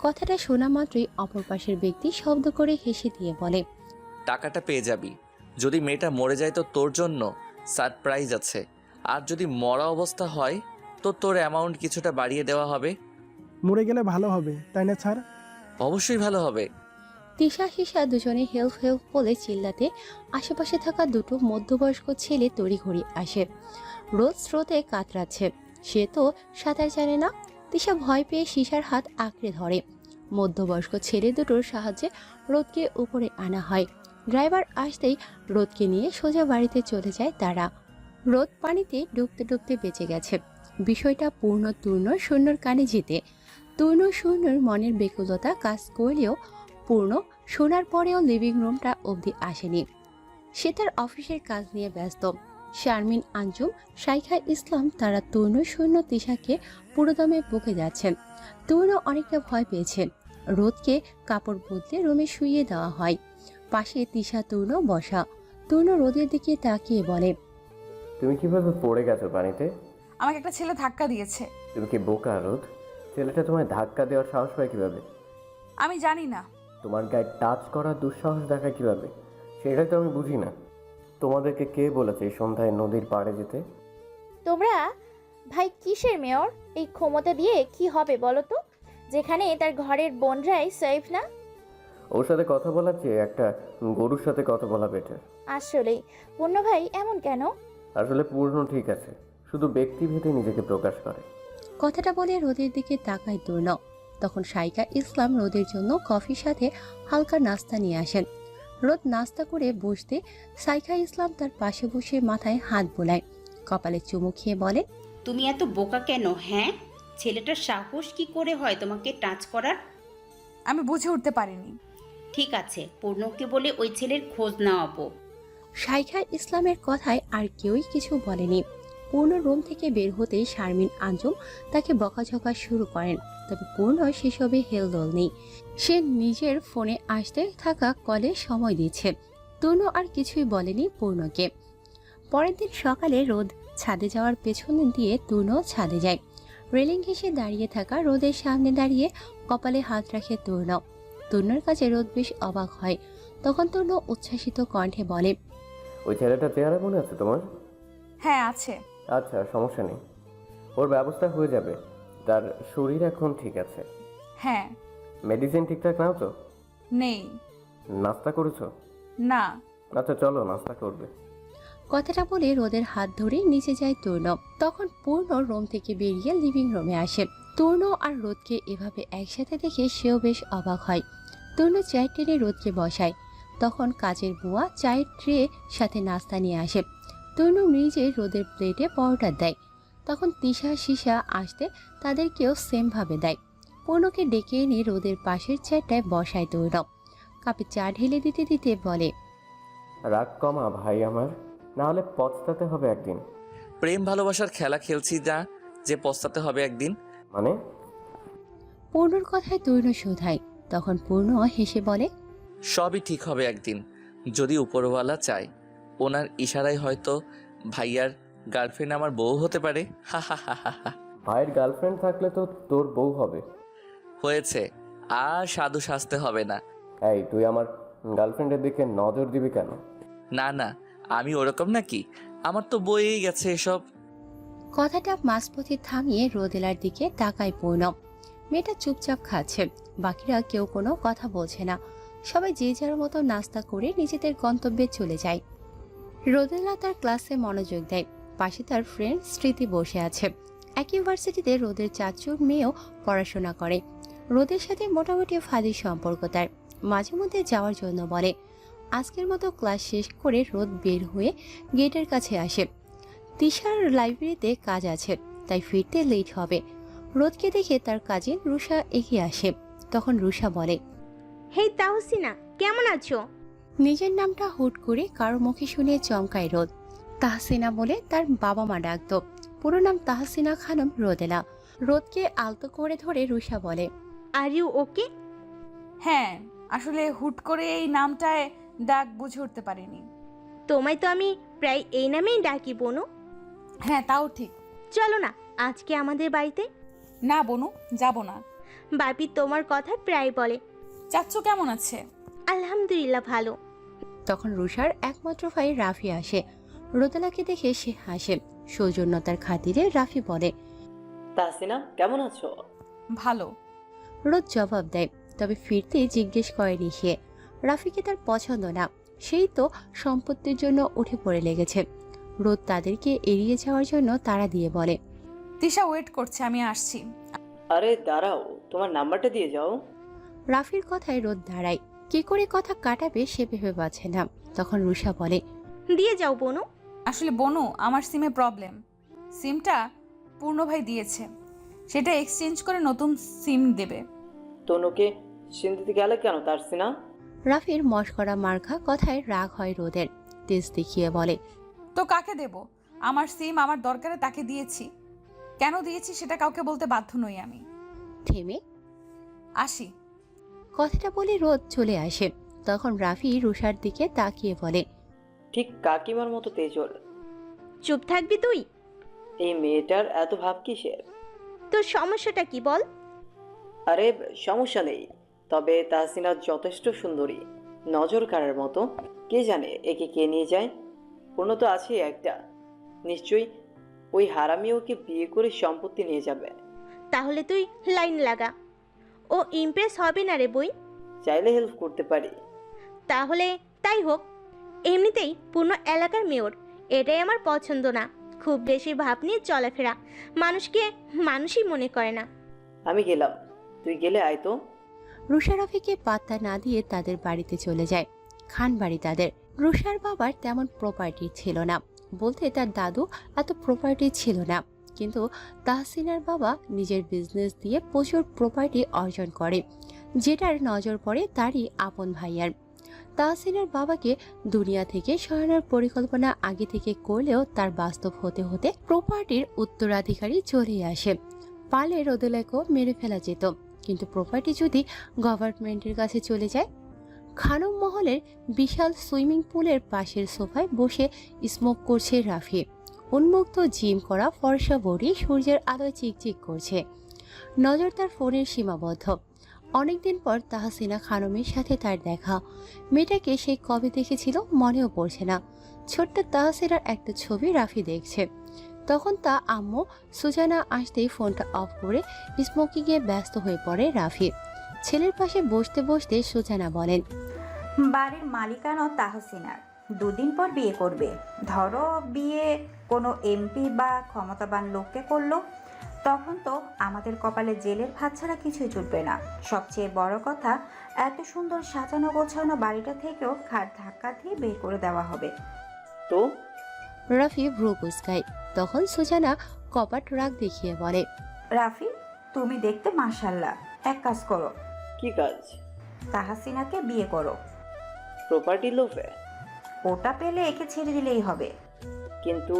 কথাটা শোনা মাত্রই অপর পাশের ব্যক্তি শব্দ করে হেসে দিয়ে বলে, টাকাটা পেয়ে যাবি। যদি মেয়েটা মরে যায় তো তোর জন্য সারপ্রাইজ আছে, আর যদি মরা অবস্থা হয় তো তোর অ্যামাউন্ট কিছুটা বাড়িয়ে দেওয়া হবে। মরে গেলে ভালো হবে, তাই না স্যার? অবশ্যই ভালো হবে। তিশা হিসা দুজনে হেল্প হেল্প বলে চিল্লাতে আশেপাশে থাকা দুটো মধ্যবয়স্ক ছেলে তড়িঘড়ি আসে। রোদ স্রোতে কাতরাচ্ছে, সে তো সাঁতার জানে না। তিশা ভয় পেয়ে সীসার হাত আঁকড়ে ধরে। মধ্যবয়স্ক ছেলে দুটোর সাহায্যে রোদকে উপরে আনা হয়। ড্রাইভার আসতেই রোদকে নিয়ে সোজা বাড়িতে চলে যায় তারা। রোদ পানিতে ডুবতে ডুবতে বেঁচে গেছে। বিষয়টা পূর্ণ তূর্ণ শূন্যর কানে যেতে তূর্ণ শূন্যর মনের বেকুলতা কাজ করলেও পূর্ণ শোনার পরেও লিভিং রুমটা অবধি আসেনি। সে তার অফিসের কাজ নিয়ে ব্যস্ত। শারমিন, আঞ্জুম, শাইখা ইসলাম তারা তূর্ণ শূন্য তিশাকে পুরোদমে বকে যাচ্ছেন। তূর্ণ অনেকটা ভয় পেয়েছে। রোদকে কাপড় বদলে রুমে শুইয়ে দেওয়া হয়। পাশে তিশা, তূর্ণ বসা। তূর্ণ রোদের দিকে তাকিয়ে বলে, তুমি কিভাবে পড়ে গেছো পানিতে? আমাকে একটা ছেলে ধাক্কা দিয়েছে। তুমি কি বোকা রোদ? ছেলেটা তোমায় ধাক্কা দেওয়ার সাহস পায় কিভাবে? আমি জানি না। তোমার গায়ে টাচ করার দুঃসাহস দেখায় কিভাবে? সেটাই তো আমি বুঝি না। তোমাদেরকে কে বলেছে এই সন্ধ্যায় নদীর পাড়ে যেতে? তোমরা ভাই কিসের মেয়র? এই ক্ষমতা দিয়ে কি হবে বলো তো, যেখানে তার ঘরের বোনরাই সেফ না? ওর সাথে কথা বলার চেয়ে একটা গরুর সাথে কথা বলা বেটার। আসলেই পূর্ণ ভাই এমন কেন? আসলে পূর্ণ ঠিক আছে, শুধু ব্যক্তিভেদে নিজেকে প্রকাশ করে। কথাটা বলে রোদের দিকে তাকায় তূর্ণ। তখন শাইখা ইসলাম রোদের জন্য কফির সাথে হালকা নাস্তা নিয়ে আসেন। রোদ নাস্তা করে বসতে শাইখা ইসলাম তার পাশে বসে মাথায় হাত বোলায়, কপালে চুমু খেয়ে বলে, তুমি এত বোকা কেন? হ্যাঁ, ছেলেটার সাহস কি করে হয় তোমাকে টাচ করার? আমি বুঝে উঠতে পারিনি। ঠিক আছে, পূর্ণকে বলে ওই ছেলের খোঁজ নাওয়াবো। শাইখা ইসলামের কথায় আর কেউই কিছু বলেনি। পূর্ণ রুম থেকে বের হতেই শারমিন, আঞ্জুম তাকে বকাঝকা শুরু করেন, তবে পূর্ণ সেসবে হেলদোল নেই। সে নিজের ফোনে আসতে থাকা কলে সময় দিচ্ছে। তনু আর কিছুই বলেনি পূর্ণকে। পরের দিন সকালে রোদ ছাদে যাওয়ার পেছন দিয়ে তনু ছাদে যায়। রেলিং ঘেঁষে দাঁড়িয়ে থাকা রোদের সামনে দাঁড়িয়ে কপালে হাত রাখে তনু। তনুর কাছে রোদ বেশ অবাক হয়। তখন তনু উচ্ছ্বাসিত কণ্ঠে বলে, ওই ছেলেটা চেহারা মনে আছে তোমার? হ্যাঁ আছে। আচ্ছা, সমস্যা নেই, ওর ব্যবস্থা হয়ে যাবে। তার শরীর এখন ঠিক আছে? হ্যাঁ। মেডিসিন ঠিকঠাক নাও তো? নেই। নাস্তা করেছো? না। আচ্ছা চলো, নাস্তা করবে। কথাটা বলে রোদের হাত ধরে নিচে যায় তূর্ণ। তখন পূর্ণ রুম থেকে বেরিয়ে লিভিং রুমে আসে। তূর্ণ আর রোদকে এভাবে একসাথে দেখে সেও বেশ অবাক হয়। তূর্ণ চায়ের টেনে রোদকে বসায়। তখন কাজের বুয়া চায়ের ট্রে সাথে নাস্তা নিয়ে আসে। তূর্ণ নিজে রোদের প্লেটে পরোটা দেয়। তখন তিশা, সীসা আসতে তাদেরকেও সেমভাবে দেয়। পূর্ণকে ডেকে এনে রোদের পাশের চেয়ারটায় বসায় তূর্ণ। কাপে চা ঢেলে দিতে দিতে বলে, রাগ কমা ভাই আমার, না হলে পস্তাতে হবে একদিন। প্রেম ভালোবাসার খেলা খেলছি না যে পস্তাতে হবে একদিন। মানে? পূর্ণর কথায় তূর্ণ শোধায়। তখন পূর্ণ হেসে বলে, সবই ঠিক হবে একদিন, যদি উপরওয়ালা চায়। ওনার ইশারায় হয়তো ভাইয়ার গার্লফ্রেন্ড আমার বউ হতে পারে। হা হা হা হা হা। ভাইয়ের গার্লফ্রেন্ড থাকলে তো তোর বউ হবে। হয়েছে, আর সাধু সাজতে হবে না। এই তুই আমার গার্লফ্রেন্ডের দিকে নজর দিবি কেন? না না, আমি ওরকম নাকি? আমার তো বইয়েই গেছে এসব। কথাটা মাঝপথে থামিয়ে রোদেলার দিকে তাকায় পূর্ণ। মেয়েটা চুপচাপ খাচ্ছে, বাকিরা কেউ কোনো কথা বলছে না। সবাই যে যার মতো নাস্তা করে নিজেদের গন্তব্যে চলে যায়। রোদেলা তার ক্লাসে মনোযোগ দেয়। পাশে তার ফ্রেন্ড স্মৃতি বসে আছে। এক ইউনিভার্সিটিতে রোদের চাচুর মেয়েও পড়াশোনা করে। রোদের সাথে মোটামুটি ফাঁদির সম্পর্ক তার। মাঝে মধ্যে যাওয়ার জন্য বলে। আজকের মতো ক্লাস শেষ করে রোদ বের হয়ে গেটের কাছে আসে। তিশার লাইব্রেরিতে কাজ আছে, তাই ফিরতে লেট হবে। রোদকে দেখে তার কাজিন রুষা এগিয়ে আসে। তখন রুষা বলে, হেই তাহসিনা, কেমন আছো? নিজের নামটা হুট করে কারো মুখে শুনে চমকায় রোদ। তাহসিনা বলে তার বাবা মা ডাকত। পুরো নাম তাহসিনা খানম রোদেলা। রোদকে আলতো করে ধরে রুষা বলে, আর ইউ ওকে? হ্যাঁ, আসলে হুট করে এই নামটায় ডাক বুঝে উঠতে পারিনি। তোমায় তো আমি প্রায় এই নামেই ডাকি বনু। হ্যাঁ, তাও ঠিক। চলো না আজকে আমাদের বাড়িতে। না বনু, যাব না। বাপি তোমার কথা প্রায় বলে। চাচ্চু কেমন আছে? আলহামদুলিল্লাহ ভালো। তখন রুষার একমাত্র ভাই রাফি আসে। রোদেলাকে দেখে সে হাসে। সৌজন্যতার খাতিরে রাফি বলে, তাহসিনা কেমন আছো? ভালো। রোদ জবাব দেয়, তবে ফিরতে জিজ্ঞেস করেনি সে। রাফিকে তার পছন্দ না, সেই তো সম্পত্তির জন্য উঠে পড়ে লেগেছে। রোদ তাদেরকে এড়িয়ে যাওয়ার জন্য তাড়া দিয়ে বলে, তিশা ওয়েট করছে, আমি আসছি। আরে দাঁড়াও, তোমার নাম্বারটা দিয়ে যাও। রাফির কথায় রোদ দাঁড়ায়। কি করে কথা কাটাবে সে ভেবে পাচ্ছে না। তখন রুষা বলে, দিয়ে যাও বনু। আসলে বনু, আমার সিমে প্রবলেম। সিমটা পূর্ণ ভাই দিয়েছে, সেটা এক্সচেঞ্জ করে নতুন সিম দেবে। তনুকে সিন্ধিতে গেলে কেন তাহসিনা? রাফির মশকরা মার্কা কথায় রাগ হয় রোদের। তেজ দেখিয়ে বলে, তো কাকে দেব? আমার সিম আমার দরকারে তাকে দিয়েছি। কেন দিয়েছি সেটা কাউকে বলতে বাধ্য নই আমি। থেমে আসি। কথাটা বলে রোদ চলে আসে। তখন রাফি রুষার দিকে তাকিয়ে বলে, ঠিক কাকিমার মতো তেজল। চুপ থাকবি তুই? এই মেয়েটার এত ভাব কিসের? তোর সমস্যাটা কি বল? আরে সমস্যা নেই, তবে তাহসিনা যথেষ্ট সুন্দরী, নজর কাড়ার মতো। কে জানে একে কে নিয়ে যায়। কোনো তো আছে একটা, নিশ্চয়ই ওই হারামি ওকে বিয়ে করে সম্পত্তি নিয়ে যাবে। তাহলে তুই লাইন লাগা। ও ইমপ্রেস হবে না রে বই। চাইলে হেল্প করতে পারি। তাহলে তাই হোক। এমনিতেই পূর্ণ এলাকার মেয়র, এটাই আমার পছন্দ না। খুব বেশি ভাব নিয়ে চলাফেরা, মানুষকে মানুষই মনে করে না। আমি গেলাম, তুই গেলে আয় তো। রুষা রাফিকে পাত্তা না দিয়ে তাদের বাড়িতে চলে যায়। খান বাড়ি তাদের। রুষার বাবার তেমন প্রপার্টি ছিল না, বলতে তার দাদু এত প্রপার্টি ছিল না। কিন্তু তাহসিনার বাবা নিজের বিজনেস দিয়ে প্রচুর প্রপার্টি অর্জন করে, যেটার নজর পড়ে তারই আপন ভাইয়ার। তাহসিনার বাবাকে দুনিয়া থেকে সরানোর পরিকল্পনা আগে থেকে করলেও তার বাস্তব হতে হতে প্রপার্টির উত্তরাধিকারী চলে আসে। পারলে রোদেলাকেও মেরে ফেলা যেত, কিন্তু প্রপার্টি যদি গভর্নমেন্টের কাছে চলে যায়। খানম মহলের বিশাল সুইমিং পুলের পাশের সোফায় বসে স্মোক করছে রাফি। উন্মুক্ত জিম করা ফর্সা বডি সূর্যের আলোয় চিকচিক করছে। নজর তার ফোনের সীমাবদ্ধ। অনেকদিন পর তাহসিনা খানমের সাথে তার দেখা। মেয়েটাকে সে কবে দেখেছিল মনেও পড়ছে না। ছোট্ট তাহসিনার একটা ছবি রাফি দেখছে। তখন তা আম্মু সুজানা আসতেই ফোনটা অফ করে স্মোকিংয়ে ব্যস্ত হয়ে পড়ে রাফি। ছেলের পাশে বসতে বসতে সুজানা বলেন, বাড়ির মালিকানা তাহসিনার, দুদিন পর বিয়ে করবে। ধরো বিয়ে কোনো এমপি বা ক্ষমতাবান লোককে করলো, তখন তো আমাদের কপালে জেলের ভাত ছাড়া কিছুই জুটবে না। সবচেয়ে বড় কথা, এত সুন্দর সাজানো গোছানো বাড়িটা থেকেও ঘাট ধাক্কা দিয়ে বের করে দেওয়া হবে। তো রাফি ভ্রু কুঁচকায়। তখন সুজানা কপাট রাগ দেখিয়ে বলে, রাফি, তুমি দেখতে মাশাআল্লাহ, এক কাজ করো। কি কাজ? তাহসিনাকে বিয়ে করো। প্রপার্টি লোভে? ওটা পেলে একে ছেড়ে দিলেই হবে। কিন্তু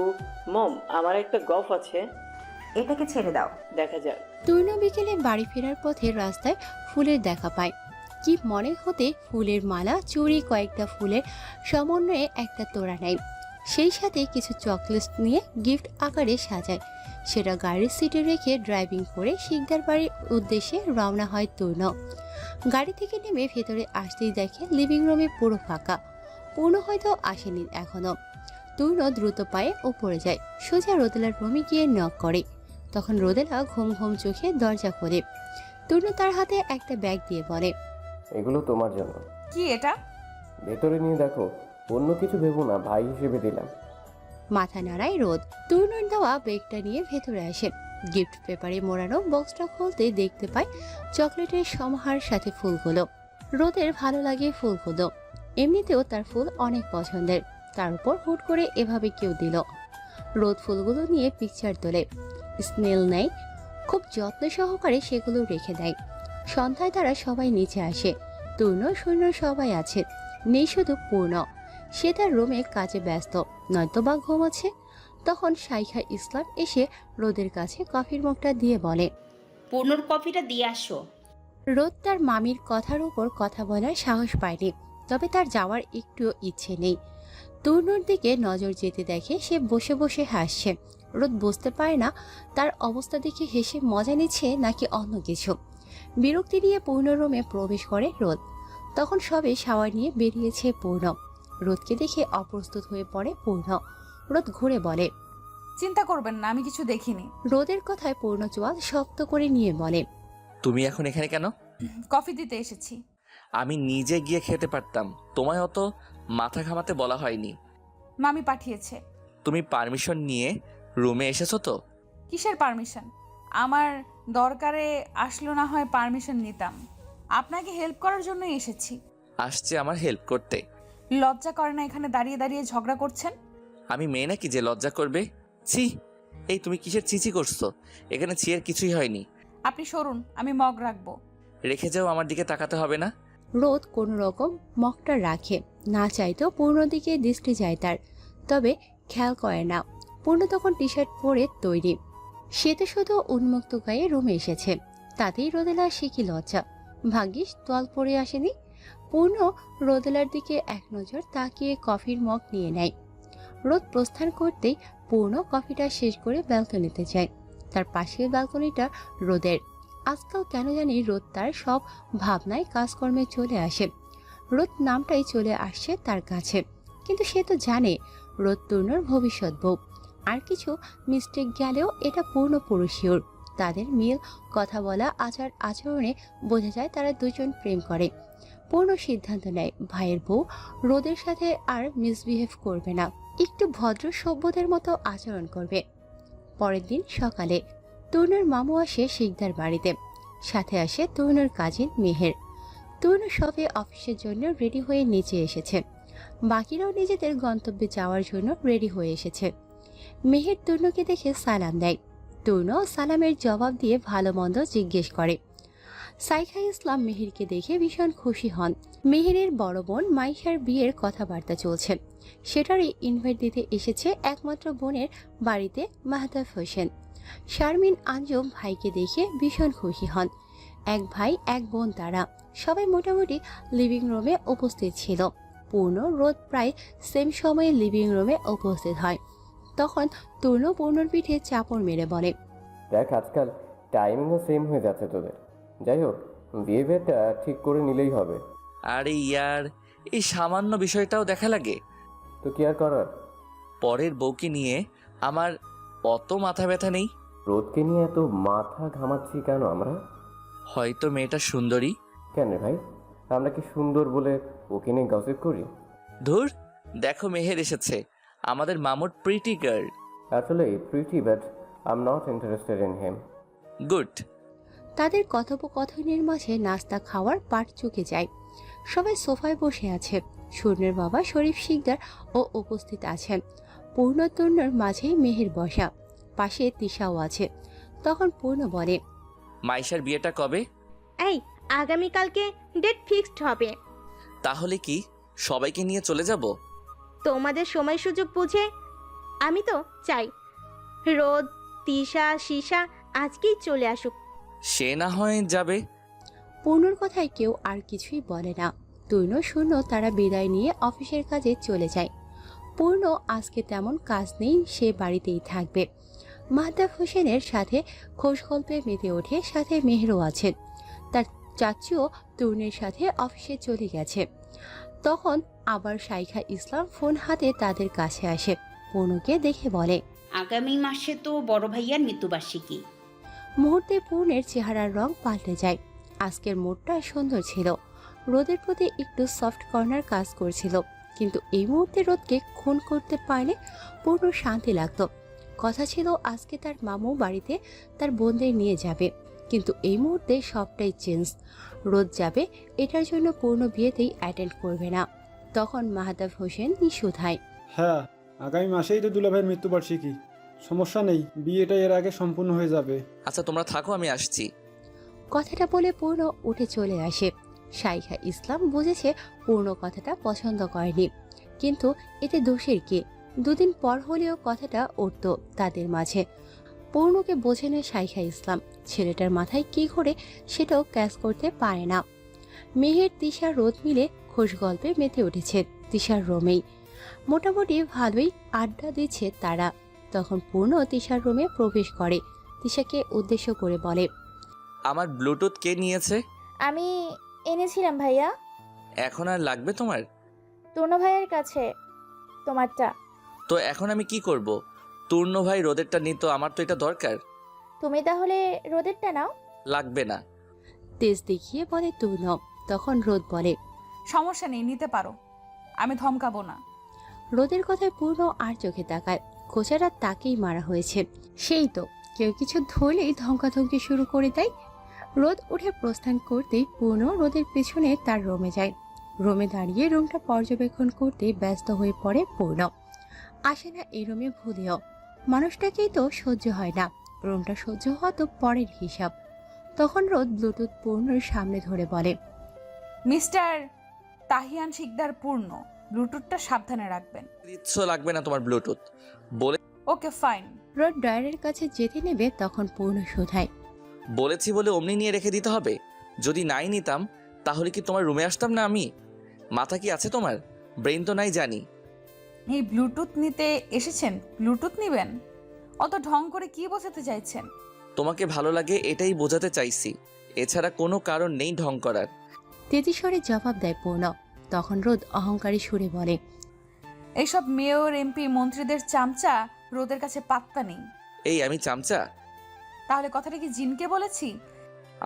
মম, আমার একটা গফ আছে। এটাকে ছেড়ে দাও, দেখা যাক। তুর্ণ বিকেলে বাড়ি ফেরার পথে রাস্তায় ফুলের দেখা পায়। কি মনে হতে ফুলের মালা, চুড়ি, কয়েকটা ফুলের সমন্বয়ে একটা তোড়া নেয়, সেই সাথে কিছু চকলেট নিয়ে গিফট আকারে সাজায়। সেটা গাড়ির সিটে রেখে ড্রাইভিং করে শিকদার বাড়ির উদ্দেশ্যে রওনা হয় তূর্ণ। গাড়ি থেকে নেমে ভেতরে আসতেই দেখে লিভিং রুমে পুরো ফাঁকা। পূর্ণ হয়তো আসেনি এখনো। তূর্ণ দ্রুত পায়ে উপরে যায়, সোজা রোদেলার রুমে গিয়ে নক করে। তখন রোদেলা ঘুম ঘুম চোখে দরজা খোলে। তূর্ণ তার হাতে একটা ব্যাগ দিয়ে বলে, এগুলো তোমার জন্য। কি এটা? ভেতরে নিয়ে দেখো, অন্য কিছু ভেবো না, ভাই হিসেবে দিলাম। মাথা নাড়ায় রোদ। তূর্ণর দেওয়া ব্যাগটা নিয়ে ভেতরে আসে। গিফট পেপারে মোড়ানো বক্সটা খুলতে দেখতে পায় চকলেটের সমাহার সাথে ফুলগুলো। রোদের ভালো লাগে ফুলগুলো, এমনিতেও তার ফুল অনেক পছন্দের, তার উপর হুট করে এভাবে কেউ দিল। রোদ ফুলগুলো নিয়ে পিকচার তোলে, স্মেল নেয়, খুব যত্ন সহকারে সেগুলো রেখে দেয়। সন্ধ্যায় তারা সবাই নিচে আসে। তূর্ণ শূন্য সবাই আছে, নেই শুধু পূর্ণ। সে তার রুমে কাজে ব্যস্ত, নয়তো বা ঘুমাচ্ছে। তখন শাইখা ইসলাম এসে রোদের কাছে কফির মগটা দিয়ে বলে, পূর্ণর কফিটা দিয়ে আসো। রোদ তার মামির কথার উপর কথা বলার সাহস পায়নি, তবে তার যাওয়ার একটুও ইচ্ছে নেই। তূর্ণর দিকে নজর যেতে দেখে সে বসে বসে হাসছে। রোদ বুঝতে পারে না তার অবস্থা দেখে হেসে মজা নিচ্ছে নাকি অন্য কিছু। বিরক্তি নিয়ে পূর্ণ রুমে প্রবেশ করে রোদ। তখন সবে শাওয়ার নিয়ে বেরিয়েছে পূর্ণ। রোদকে দেখে অপ্রস্তুত হয়ে পড়ে পূর্ণ। রোদ ঘুরে বলে, চিন্তা করবেন না, আমি কিছু দেখিনি। রোদের কথায় পূর্ণ চোয়াল শক্ত করে নিয়ে বলে, তুমি এখন এখানে কেন? কফি দিতে এসেছি। আমি নিজে গিয়ে খেতে পারতাম, তোমায় অত মাথা ঘামাতে বলা হয়নি। মামি পাঠিয়েছে। তুমি পারমিশন নিয়ে রুমে এসেছো তো? কিসের পারমিশন? আমার দরকারে আসলো না হয় পারমিশন নিতাম। আপনাকে হেল্প করার জন্যই এসেছি। আসছে আমার হেল্প করতে। লজ্জা করে না এখানে দাঁড়িয়ে দাঁড়িয়ে ঝগড়া করছেন? আমি মেয়ে নাকি যে লজ্জা করবে? ছি, এই তুমি কিসের চিচি করছো? এখানে চিয়ের কিছুই হয়নি। আপনি সরুন, আমি মগ রাখবো। রেখে যাও, আমার দিকে তাকাতে হবে না। রোদ কোনো রকম মগটা রাখে, না চাইতেও পূর্ণ দিকে দৃষ্টি যায় তার, তবে খেয়াল করে না। পূর্ণ তখন টি শার্ট পরে তৈরি, সে তো শুধু উন্মুক্ত গায়ে রুমে এসেছে, তাতেই রোদেলার সে কি লজ্জা। ভাগ্যিস তোয়াল পরে আসেনি। পূর্ণ রোদেলার দিকে এক নজর তাকিয়ে কফির মগ নিয়ে নেয়। রোদ প্রস্থান করতেই পূর্ণ কফিটা শেষ করে ব্যালকনিতে যায়। তার পাশের ব্যালকনিটা রোদের। আজকাল কেন জানি রোদ তার সব ভাবনায় কাজকর্মে চলে আসে। রোদ নামটাই চলে আসছে তার কাছে, কিন্তু সে তো জানে রোদ তূর্ণর ভবিষ্যৎ বউ। আর কিছু মিস্টেক গেলেও এটা পূর্ণ পুরুষীয়। তাদের মিল, কথা বলা, আচার আচরণে বোঝা যায় তারা দুজন প্রেম করে। পূর্ণ সিদ্ধান্ত নেয় ভাইয়ের বউ রোদের সাথে আর মিসবিহেভ করবে না, একটু ভদ্র সভ্যদের মতো আচরণ করবে। পরের দিন সকালে তূর্ণর মামু আসে শিকদার বাড়িতে, সাথে আসে তূর্ণর কাজিন মেহের। তূর্ণ সবে অফিসের জন্য রেডি হয়ে নিচে এসেছে, বাকিরাও নিজেদের গন্তব্যে যাওয়ার জন্য রেডি হয়ে এসেছে। মেহের তূর্ণকে দেখে সালাম দেয়। তূর্ণ সালামের জবাব দিয়ে ভালো মন্দ জিজ্ঞেস করে। শাইখা ইসলাম মেহেরকে দেখে ভীষণ খুশি হন। মেহেরের বড় বোন মাইশার বিয়ের কথাবার্তা চলছে, সেটারই ইনভাইট দিতে এসেছে একমাত্র বোনের বাড়িতে মাহতাব হোসেন। শারমিন আঞ্জুম ভাইকে দেখে ভীষণ খুশি হন। এক ভাই এক বোন তারা। সবাই মোটামুটি লিভিং রুমে উপস্থিত ছিল। পূর্ণ রোদ প্রায় সেম সময়ে লিভিং রুমে উপস্থিত হয়। তখন তূর্ণ পূর্ণর পিঠে চাপড় মেরে বলে, দেখ আজকাল টাইমিংও সেম হয়ে যাচ্ছে তোদের। যাই হোক, বিহেভিয়ারটা ঠিক করে নিলেই হবে। আরে ইয়ার, এই সামান্য বিষয়টাও দেখা লাগে? তো কি আর করার। পরের বউকে নিয়ে আমার অত মাথা ব্যথা নেই। রোদকে নিয়ে এত মাথা ঘামাচ্ছি কেন আমরা? হয়তো মেয়েটা সুন্দরী। কেন রে ভাই, আমরা কি সুন্দর বলে ওকে নিয়ে গসিপ করি? ধুর, দেখো মেহের এসেছে, আমাদের মামুর প্রিটি গার্ল। আসলে pretty, but I am not interested in him. Good. তাদের কথোপকথনের মাঝে নাস্তা খাওয়ার পাট চুকে যায়। সবাই সোফায় বসে আছে। শূন্যের বাবা শরীফ শিকদার ও উপস্থিত আছেন। পূর্ণ তূর্ণর মাঝেই মেহের বসা, পাশে তিশাও আছে। তখন পূর্ণ বলে, মাইশার বিয়েটা কবে? এই আগামীকালকে ডেট ফিক্সড হবে। তাহলে কি সবাইকে নিয়ে চলে যাব? তোমাদের সময় সুযোগ বুঝে। আমি তো চাই রোদ, তিশা, শিশা আজকেই চলে আসুক। সে না হয় যাবে। পূর্ণর কথায় কেউ আর কিছুই বলে না। তৈন শূন্য তারা বিদায় নিয়ে অফিসের কাজে চলে যায়। পূর্ণ আজকে তেমন কাজ নেই, সে বাড়িতেই থাকবে। মাহতাব হোসেনের সাথে খোশ গল্পে মেতে ওঠে, সাথে মেহেরও আছেন। তার চাচিও তরুণের সাথে অফিসে চলে গেছে। তখন আবার শাইখা ইসলাম ফোন হাতে তাদের কাছে আসে। পূর্ণকে দেখে বলে, আগামী মাসে তো বড় ভাইয়ার মৃত্যুবার্ষিকী। মুহূর্তে পূর্ণের চেহারার রং পাল্টে যায়। আজকের মুডটা সুন্দর ছিল, রোদের প্রতি একটু সফট কর্নার কাজ করছিল, কিন্তু এই মুহূর্তে রোদকে খুন করতে পারলে পূর্ণ শান্তি লাগতো। কথা ছিল আজকে তার মামু বাড়িতে তার বোনদের নিয়ে যাবে, কিন্তু এই মুহূর্তে সবটাই চেঞ্জ। রোদ যাবে, এটার জন্য পূর্ণ বিয়েতেই অ্যাটেন্ড করবে না। তখন মাহতাব হোসেন নিশুধায়, হ্যাঁ, আগামী মাসেই তো দুলাভাইয়ের মৃত্যুবার্ষিকী, সমস্যা নেই, বিয়েটা এর আগে সম্পূর্ণ হয়ে যাবে। আচ্ছা তোমরা থাকো, আমি আসছি। কথাটা বলে পূর্ণ উঠে চলে আসে। শাইখা ইসলাম বুঝেছে পূর্ণ কথাটা পছন্দ করেনি, কিন্তু এতে দোষের কি? দুদিন পর হলেও কথাটা উঠত তাদের মাঝে। পূর্ণকে বোঝে না শাইখা ইসলাম, ছেলেটার মাথায় কি ঘোরে সেটাও ক্যাচ করতে পারে না। মেহের, তিশা, রোদ মিলে খোশ গল্পে মেতে উঠেছে তিশার রুমেই। মোটামুটি ভালোই আড্ডা দিচ্ছে তারা। তখন পূর্ণ তিশার রুমে প্রবেশ করে, তিশাকে উদ্দেশ্য করে বলে, আমার ব্লুটুথ কে নিয়েছে? আমি এনেছিলাম ভাইয়া। এখন আর লাগবে তোমার? তরুণ ভাইয়ের কাছে। তোমারটা? তো এখন আমি কি করব? তূর্ণ ভাই রোদেরটা নিত, আমার তো এটা দরকার। তুমি তাহলে রোদেরটা নাও। লাগবে না, তেজ দেখিয়ে বলে তূর্ণ। তখন রোদ বলে, সমস্যা নেই, নিতে পারো, আমি ধমকাবো না। রোদের কথায় পূর্ণ আর চোখে তাকায়। খোঁচাটা তাকেই মারা হয়েছে, সেই তো কেউ কিছু ধরলেই ধমকাধমকি শুরু করে দেয়। রোদ উঠে প্রস্থান করতেই পূর্ণ রোদের পেছনে তার রুমে যায়। রুমে দাঁড়িয়ে রুমটা পর্যবেক্ষণ করতে ব্যস্ত হয়ে পড়ে পূর্ণ। আসে না এই রুমে ভুলেও, মানুষটাকেই তো সহ্য হয় না, রুমটা সহ্য হওয়া তো পরের হিসাব। তখন রোদ ব্লুটুথ পূর্ণর সামনে ধরে বলে, মিস্টার তাহিয়ান শিকদার পূর্ণ, ব্লুটুথটা সাবধানে রাখবেন। ইচ্ছে লাগবে না তোমার ব্লুটুথ বলে। Okay fine. রোদ ড্রয়ারের কাছে যেতে নেবে, তখন পূর্ণ শোধায়, বলেছি বলে অমনি নিয়ে রেখে দিতে হবে? যদি নাই নিতাম তাহলে কি তোমার রুমে আসতাম না আমি? মাথা কি আছে তোমার? ব্রেন তো নাই জানি। এই ব্লুটুথ নিতে এসেছেন, ব্লুটুথ নিবেন? অত ঢং করে কি বোঝাতে চাইছেন? তোমাকে ভালো লাগে এটাই বোঝাতে চাইছি, এছাড়া কোনো কারণ নেই ঢং করার। তেজি স্বরে জবাব দেয় পূর্ণ। তখন রোদ অহংকারী সুরে বলে, এইসব মেয়র, এমপি, মন্ত্রীদের চামচা রোদের কাছে পাত্তা নেই। এই আমি চামচা? তাহলে কথাটা কি জিনকে বলেছি?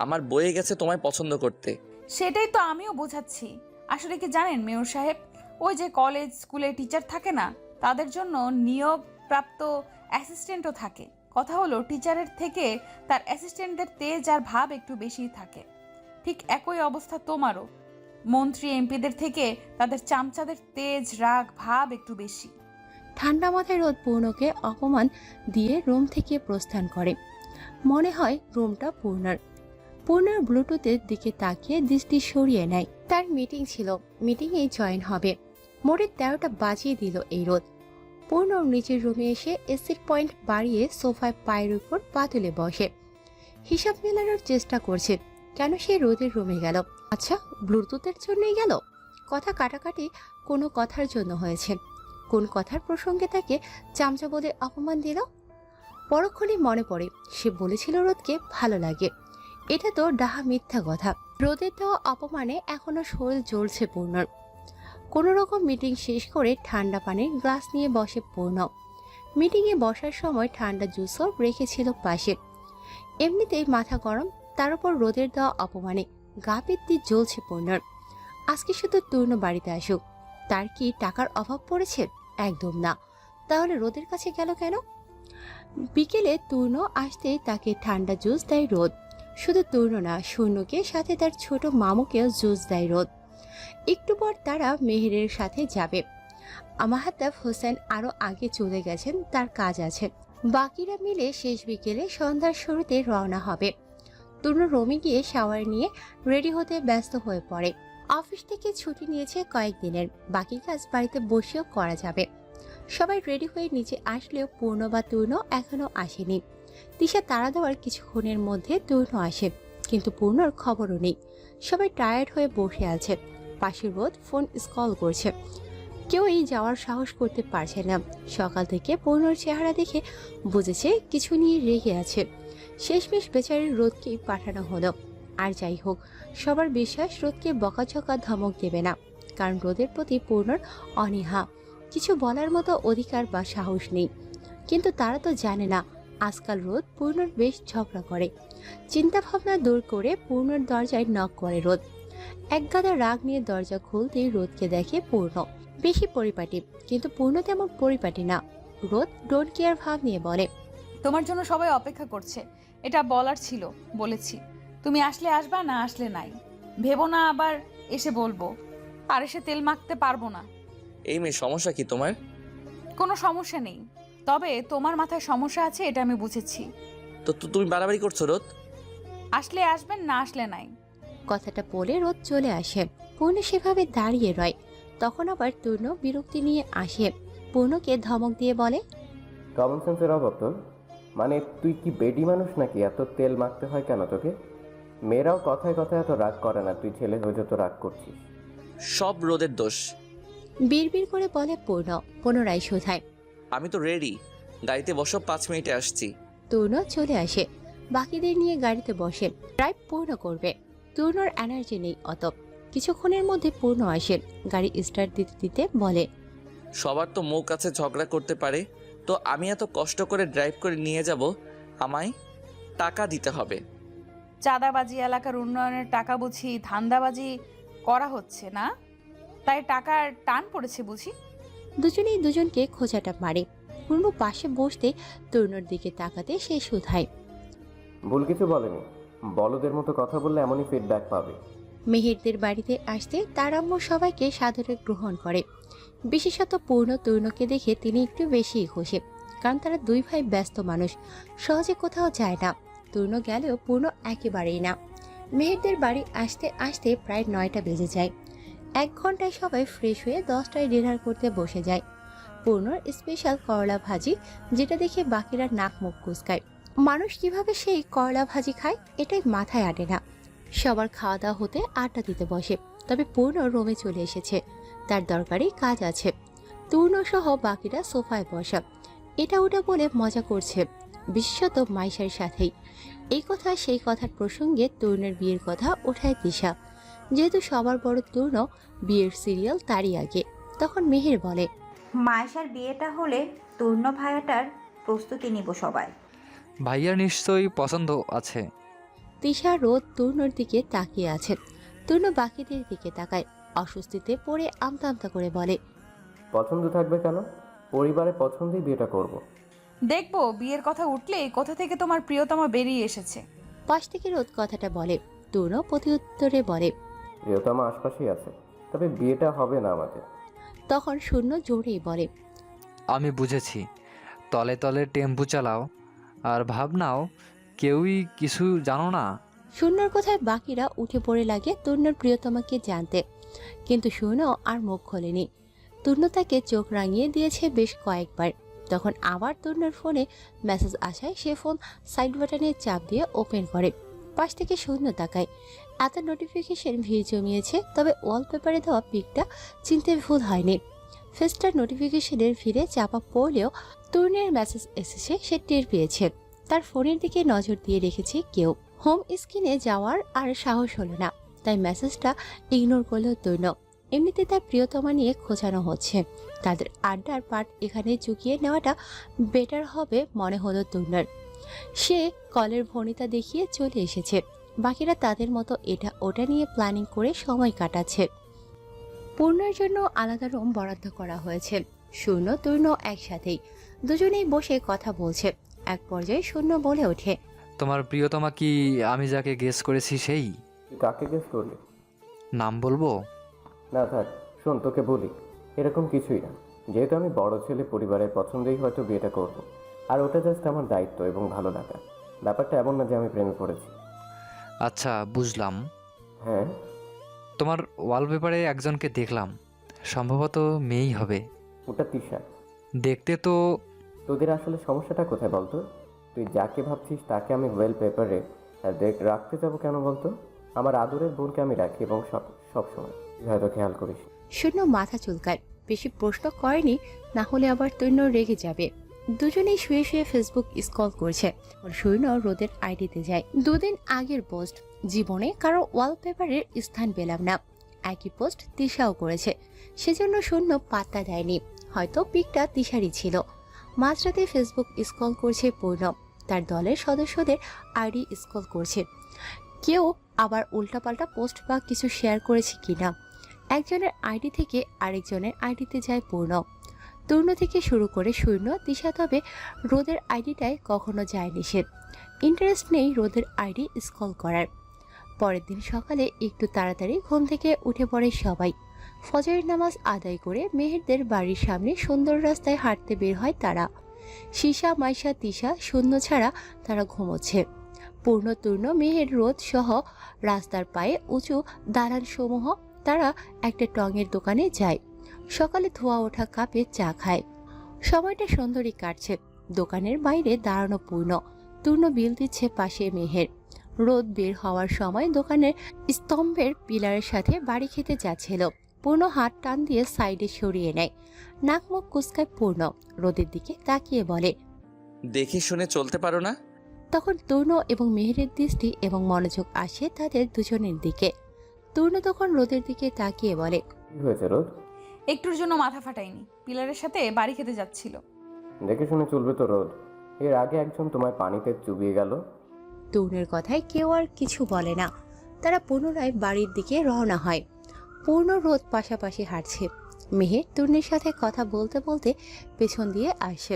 আমার বয়ে গেছে তোমায় পছন্দ করতে। সেটাই তো আমিও বোঝাচ্ছি। আসলে কি জানেন মেয়র সাহেব, ওই যে কলেজ স্কুলে টিচার থাকে না, তাদের জন্য নিয়োগ প্রাপ্ত অ্যাসিস্ট্যান্টও থাকে। কথা হলো টিচারের থেকে তার অ্যাসিস্ট্যান্টদের তেজ আর ভাব একটু বেশি থাকে। ঠিক একই অবস্থা তোমারও, মন্ত্রী এমপিদের থেকে তাদের চামচাদের তেজ, রাগ, ভাব একটু বেশি। ঠান্ডা মাথায় রোদ পূর্ণকে অপমান দিয়ে রুম থেকে প্রস্থান করে। মনে হয় রুমটা পূর্ণার ব্লুটুথের দিকে তাকিয়ে দৃষ্টি সরিয়ে নেয়। তার মিটিং ছিল, মিটিংয়ে জয়েন হবে। মোড়ে 13টা বাজিয়ে দিল এই রোদ। পূর্ণ নিচের রুমে এসে এসির পয়েন্ট বাড়িয়ে সোফায় পায়ের উপর পা তুলে বসে। হিসাব মেলানোর চেষ্টা করছে কেন সে রোদের রুমে গেল। আচ্ছা, ব্লুটুথের জন্যই গেল? কথা কাটাকাটি কোনো কথার জন্য হয়েছে। কোন কথার প্রসঙ্গে তাকে চামচা বলে অপমান দিল? পরক্ষণে মনে পড়ে সে বলেছিল রোদকে ভালো লাগে। এটা তো ডাহা মিথ্যা কথা। রোদের দেওয়া অপমানে এখনো শরীর জ্বলছে পূর্ণর। কোনো রকম মিটিং শেষ করে ঠান্ডা পানির গ্লাস নিয়ে বসে পূর্ণ। মিটিংয়ে বসার সময় ঠান্ডা জুসও রেখেছিল পাশে। এমনিতেই মাথা গরম, তার উপর রোদের দেওয়া অপমানে গা পিত্তি জ্বলছে পূর্ণর। আজকে শুধু তূর্ণ বাড়িতে আসুক। তার কি টাকার অভাব পড়েছে? একদম না। তাহলে রোদের কাছে গেল কেন? বিকেলে তূর্ণ আসতেই তাকে ঠান্ডা জুস দেয় রোদ। শুধু তূর্ণ না, শূন্যকে সাথে তার ছোট মামুকেও জুস দেয় রোদ। একটু পর তারা মেহেরের সাথে যাবে। মাহতাব হোসেন আরো আগে চলে গেছেন, তার কাজ আছে। বাকিরা মিলে শেষ বিকেলে সন্ধ্যার শুরুতে রওনা হবে। তূর্ণ রুমে গিয়ে শাওয়ার নিয়ে রেডি হতে ব্যস্ত হয়ে পড়ে। অফিস থেকে ছুটি নিয়েছে কয়েকদিনের, বাকি কাজ বাড়িতে বসেও করা যাবে। সবাই রেডি হয়ে নিচে আসলেও পূর্ণ বা তূর্ণ এখনো আসেনি। তিশা তাড়া দেওয়ার কিছুক্ষণের মধ্যে তূর্ণ আসে, কিন্তু পূর্ণর খবরও নেই। সবাই টায়ার্ড হয়ে বসে আছে। পাশে রোদ ফোন স্ক্রল করছে। কেউই যাওয়ার সাহস করতে পারছে না। সকাল থেকে পূর্ণর চেহারা দেখে বুঝেছে কিছু নিয়ে রেগে আছে। শেষমেশ বেচারির রোদকেই পাঠানো হলো। আর যাই হোক, সবার বিশ্বাস রোদকে বকাঝকা ধমক দেবে না, কারণ রোদের প্রতি পূর্ণর অনীহা। কিছু বলার মতো অধিকার বা সাহস নেই। কিন্তু তারা তো জানে না আজকাল রোদ পূর্ণর বেশ ঝগড়া করে। চিন্তা ভাবনা দূর করে পূর্ণর দরজায় নক করে রোদ। একগাদা রাগ নিয়ে দরজা খুলতেই রোদকে দেখে পূর্ণ। বেশি পরিপাটি, কিন্তু পূর্ণ তেমন পরিপাটি না। রোদ ডোন্ট কেয়ার ভাব নিয়ে বলে, তোমার জন্য সবাই অপেক্ষা করছে, এটা বলার ছিল, বলেছি। তুমি আসলে আসবা, না আসলে নাই। ভেবো না আবার এসে বলবো আর এসে তেল মাখতে পারবো না। এই মেয়ে, সমস্যা কি তোমার? কোনো সমস্যা নেই, তবে তোমার মাথায় সমস্যা আছে, এটা আমি বুঝেছি। তো তুমি বাড়াবাড়ি করছো রোদ। আসলে আসবেন, না আসলে নাই। কথাটা বলে রোদ চলে আসে। পূর্ণ সেভাবে দাঁড়িয়ে রয়। তখন আবার তূর্ণ বিরক্তি নিয়ে আসে। পূর্ণকে ধমক দিয়ে বলে, কমন সেন্সের অভাব তোর? মানে তুই কি বেডি মানুষ নাকি? এত তেল মাখতে হয় কেন তোকে? মেয়েরাও কথায় কথায় এত রাগ করে না, তুই ছেলে হয়ে যত রাগ করছিস। সব রোদের দোষ। বিড়বিড় করে বলে পূর্ণ। পুনরায় শোধায়, আমি তো রেডি, গাড়িতে বসো, 5 মিনিটে আসছি। তূর্ণ চলে আসে। বাকিদের নিয়ে গাড়িতে বসে ড্রাইভ পূর্ণ করবে। তূর্ণর এনার্জি নেই অত। কিছুক্ষণের মধ্যে পূর্ণ আসে। গাড়ি স্টার্ট দিতে দিতে বলে, সবার তো মুখ আছে ঝগড়া করতে পারে, তো আমি এত কষ্ট করে ড্রাইভ করে নিয়ে যাব, আমায় টাকা দিতে হবে। চাঁদাবাজি, এলাকার উন্নয়নের টাকা বুঝি ধান্দাবাজি করা হচ্ছে না, তাই টাকার টান পড়েছে বুঝি। দুজনেই দুজনকে খোঁচাটা মারে। পূর্ণ পাশে বসতে তূর্ণর দিকে তাকাতে সে শুধায়, ভুল কিছু বলেনি, বলদের মতো কথা বললে এমনই ফিডব্যাক পাবে। মেহেরদের বাড়িতে আসতে তার আম্মু সবাইকে সাদরে গ্রহণ করে। বিশেষত পূর্ণ তূর্ণকে দেখে তিনি একটু বেশিই খুশি, কারণ তারা দুই ভাই ব্যস্ত মানুষ, সহজে কোথাও যায় না। তূর্ণ গেলেও পূর্ণ একেবারেই না। মেহেরদের বাড়ি আসতে আসতে প্রায় 9টা বেজে যায়। 1 ঘন্টায় সবাই ফ্রেশ হয়ে 10টায় ডিনার করতে বসে যায়। পূর্ণর স্পেশাল করলা ভাজি, যেটা দেখে বাকিরা নাক মুখ কুচকায়। মানুষ কিভাবে সেই করলা ভাজি খায় এটাই মাথায় আটে না। সবার খাওয়া দাওয়া হতে আড্ডা দিতে বসে। তবে পূর্ণ রোমে চলে এসেছে, তার দরকারি কাজ আছে। তূর্ণ সহ বাকিরা সোফায় বসা, এটা ওটা বলে মজা করছে, বিশেষত মাইশার সাথেই। এই কথা সেই কথার প্রসঙ্গে তূর্ণের বিয়ের কথা ওঠায় দিশা। যেহেতু সবার বড় তূর্ণ, বিয়ের সিরিয়াল তারই আগে। তখন মেহের বলে, মায়েশার বিয়েটা হলে তূর্ণ ভাইয়াটার প্রস্তুতি নিব সবাই। ভাইয়ার নিশ্চয়ই পছন্দ আছে। তিশা রোদ তূর্ণর দিকে তাকিয়ে আছে। তূর্ণ বাকিদের দিকে তাকায়, অস্বস্তিতে পড়ে আমতা আমতা করে বলে, পছন্দ থাকবে কেন? পরিবারের পছন্দেই বিয়েটা করব। দেখবো বিয়ের কথা উঠলে কোথা থেকে তোমার প্রিয়তমা বেরিয়ে এসেছে। পাশ থেকে রোদ কথাটা বলে। তূর্ণ প্রতি উত্তরে বলে, প্রিয়তমা আশপাশেই আছে, তবে বিয়েটা হবে না আমাদের। তখন শূন্য জোরেই বলে, আমি বুঝেছি, তলে তলে টেম্পু চালাও আর ভাবনাও, কেউই কিছু জানো না। শূন্যর কথায় বাকিরা উঠে পড়ে লাগে তূর্ণর প্রিয়তমাকে জানতে, কিন্তু শূন্য আর মুখ খোলেনি। তূর্ণ তাকে চোখ রাঙিয়ে দিয়েছে বেশ কয়েকবার। তখন আবার তূর্ণর ফোনে মেসেজ আসায় সে ফোন সাইড বাটনে চাপ দিয়ে ওপেন করে। পাশ থেকে শূন্য তাকায়। এত নোটিফিকেশন ভিড় জমিয়েছে, তবে ওয়ালপেপারে দেওয়া পিকটা চিনতে ভুল হয়নি। ফেসটার নোটিফিকেশনের ভিড়ে চাপা পড়লেও তূর্ণের মেসেজ এসেছে সে টের পেয়েছে। তার ফোনের দিকে নজর দিয়ে রেখেছে কেউ। হোম স্ক্রিনে যাওয়ার আর সাহস হলো না, তাই মেসেজটা ইগনোর করলো তূর্ণ। এমনিতে তার প্রিয়তমা নিয়ে খোঁচানো হচ্ছে, তাদের আড্ডার পার্ট এখানে চুকিয়ে নেওয়াটা বেটার হবে মনে হলো তূর্ণর। সে কলের ভনিতা দেখিয়ে চলে এসেছে। বাকিরা তাদের মতো এটা ওটা নিয়ে প্ল্যানিং করে সময় কাটাচ্ছে। পূর্ণের জন্য আলাদা রুম বরাদ্দ করা হয়েছে। শূন্য তূর্ণ একসাথেই দুজনেই বসে কথা বলছে। এক পর্যায়ে শূন্য বলে ওঠে, তোমার প্রিয়তমা কি আমি যাকে গেস করেছি সেই? তুই কাকে গেস করলি? নাম বলবো? না থাক, শোন তোকে বলি, এরকম কিছুই না। যেহেতু আমি বড় ছেলে, পরিবারের পছন্দেই হয়তো বিয়েটা করব, আর ওটা জাস্ট আমার দায়িত্ব এবং ভালো লাগা। ব্যাপারটা এমন না যে আমি প্রেমে পড়েছি। আচ্ছা, বুঝলাম। হ্যাঁ, তোমার ওয়ালপেপারে একজনকে দেখলাম, সম্ভবত মেয়েই হবে। ওটা তিশা। দেখতে তো। তোদের আসলে সমস্যাটা কোথায় বলতো? তুই যাকে ভাবছিস তাকে আমি ওয়েল পেপারে রাখতে যাবো কেন বলতো? আমার আদরের বোনকে আমি রাখি এবং সব সময় হয়তো খেয়াল করিস। শূন্য মাথা চুলকায়, বেশি প্রশ্ন করেনি, না হলে আবার তৈন্য রেগে যাবে। দুজনেই শুয়ে শুয়ে ফেসবুক স্ক্রল করছে। সৈন্য রোদের আইডিতে যায়। 2 দিন আগের পোস্ট, জীবনে কারো ওয়ালপেপারের স্থান পেলাম না। একই পোস্ট তিশাও করেছে, সেজন্য শূন্য পাত্তা দেয়নি। হয়তো পিকটা তিশারই ছিল। মাঝরাতে ফেসবুক স্ক্রল করছে পূর্ণ, তার দলের সদস্যদের আইডি স্ক্রল করছে। কেউ আবার উল্টাপাল্টা পোস্ট বা কিছু শেয়ার করেছে কিনা। একজনের আইডি থেকে আরেকজনের আইডিতে যায় পূর্ণ, তূর্ণ থেকে শুরু করে শূন্য, তিশা। তবে রোদের আইডিটায় কখনো যায় নিষেধ। ইন্টারেস্ট নেই রোদের আইডি স্ক্রল করার। পরের দিন সকালে একটু তাড়াতাড়ি ঘুম থেকে উঠে পড়ে সবাই। ফজরের নামাজ আদায় করে মেহেরদের বাড়ির সামনে সুন্দর রাস্তায় হাঁটতে বের হয় তারা। শিশা, মাইশা, তিশা, শূন্য ছাড়া তারা ঘুমোচ্ছে। পূর্ণ, তূর্ণ, মেহের, রোদ সহ রাস্তার পায়ে উঁচু দালান সমূহ। তারা একটা টঙের দোকানে যায়। সকালে ধোয়া ওঠা কাপে চা খায়। সময়টা সুন্দরী কাটছে। দোকানের বাইরে দাঁড়ানো পূর্ণ, তূর্ণ বিল দিচ্ছে পাশে মেহের। রোদ বের হওয়ার সময় দোকানের স্তম্ভের পিলারের সাথে বাড়ি খেতে যাচ্ছিল। পূর্ণ হাত টান দিয়ে সাইডে সরিয়ে নেয়। নাক মুখ কুচকায় পূর্ণ, রোদের দিকে তাকিয়ে বলে, দেখে শুনে চলতে পারো না? তখন তূর্ণ এবং মেহেরের দৃষ্টি এবং মনোযোগ আসে তাদের দুজনের দিকে। তূর্ণ তখন রোদের দিকে তাকিয়ে বলে, কি হয়েছে রোদ? একটুর জন্য মাথা ফাটায়নি, পিলারের সাথে বাড়ি খেতে যাচ্ছিল। দেখে শুনে চলবে তো রোদ। এর আগে একজন তোমায় পানিতে চুবিয়ে গেল। তূর্ণের কথায় কেউ আর কিছু বলে না। তারা পুনরায় বাড়ির দিকে রওনা হয়। পূর্ণ, রোদ পাশাপাশি হাঁটছে। মেহের তূর্ণের সাথে কথা বলতে বলতে পেছন দিয়ে আসে।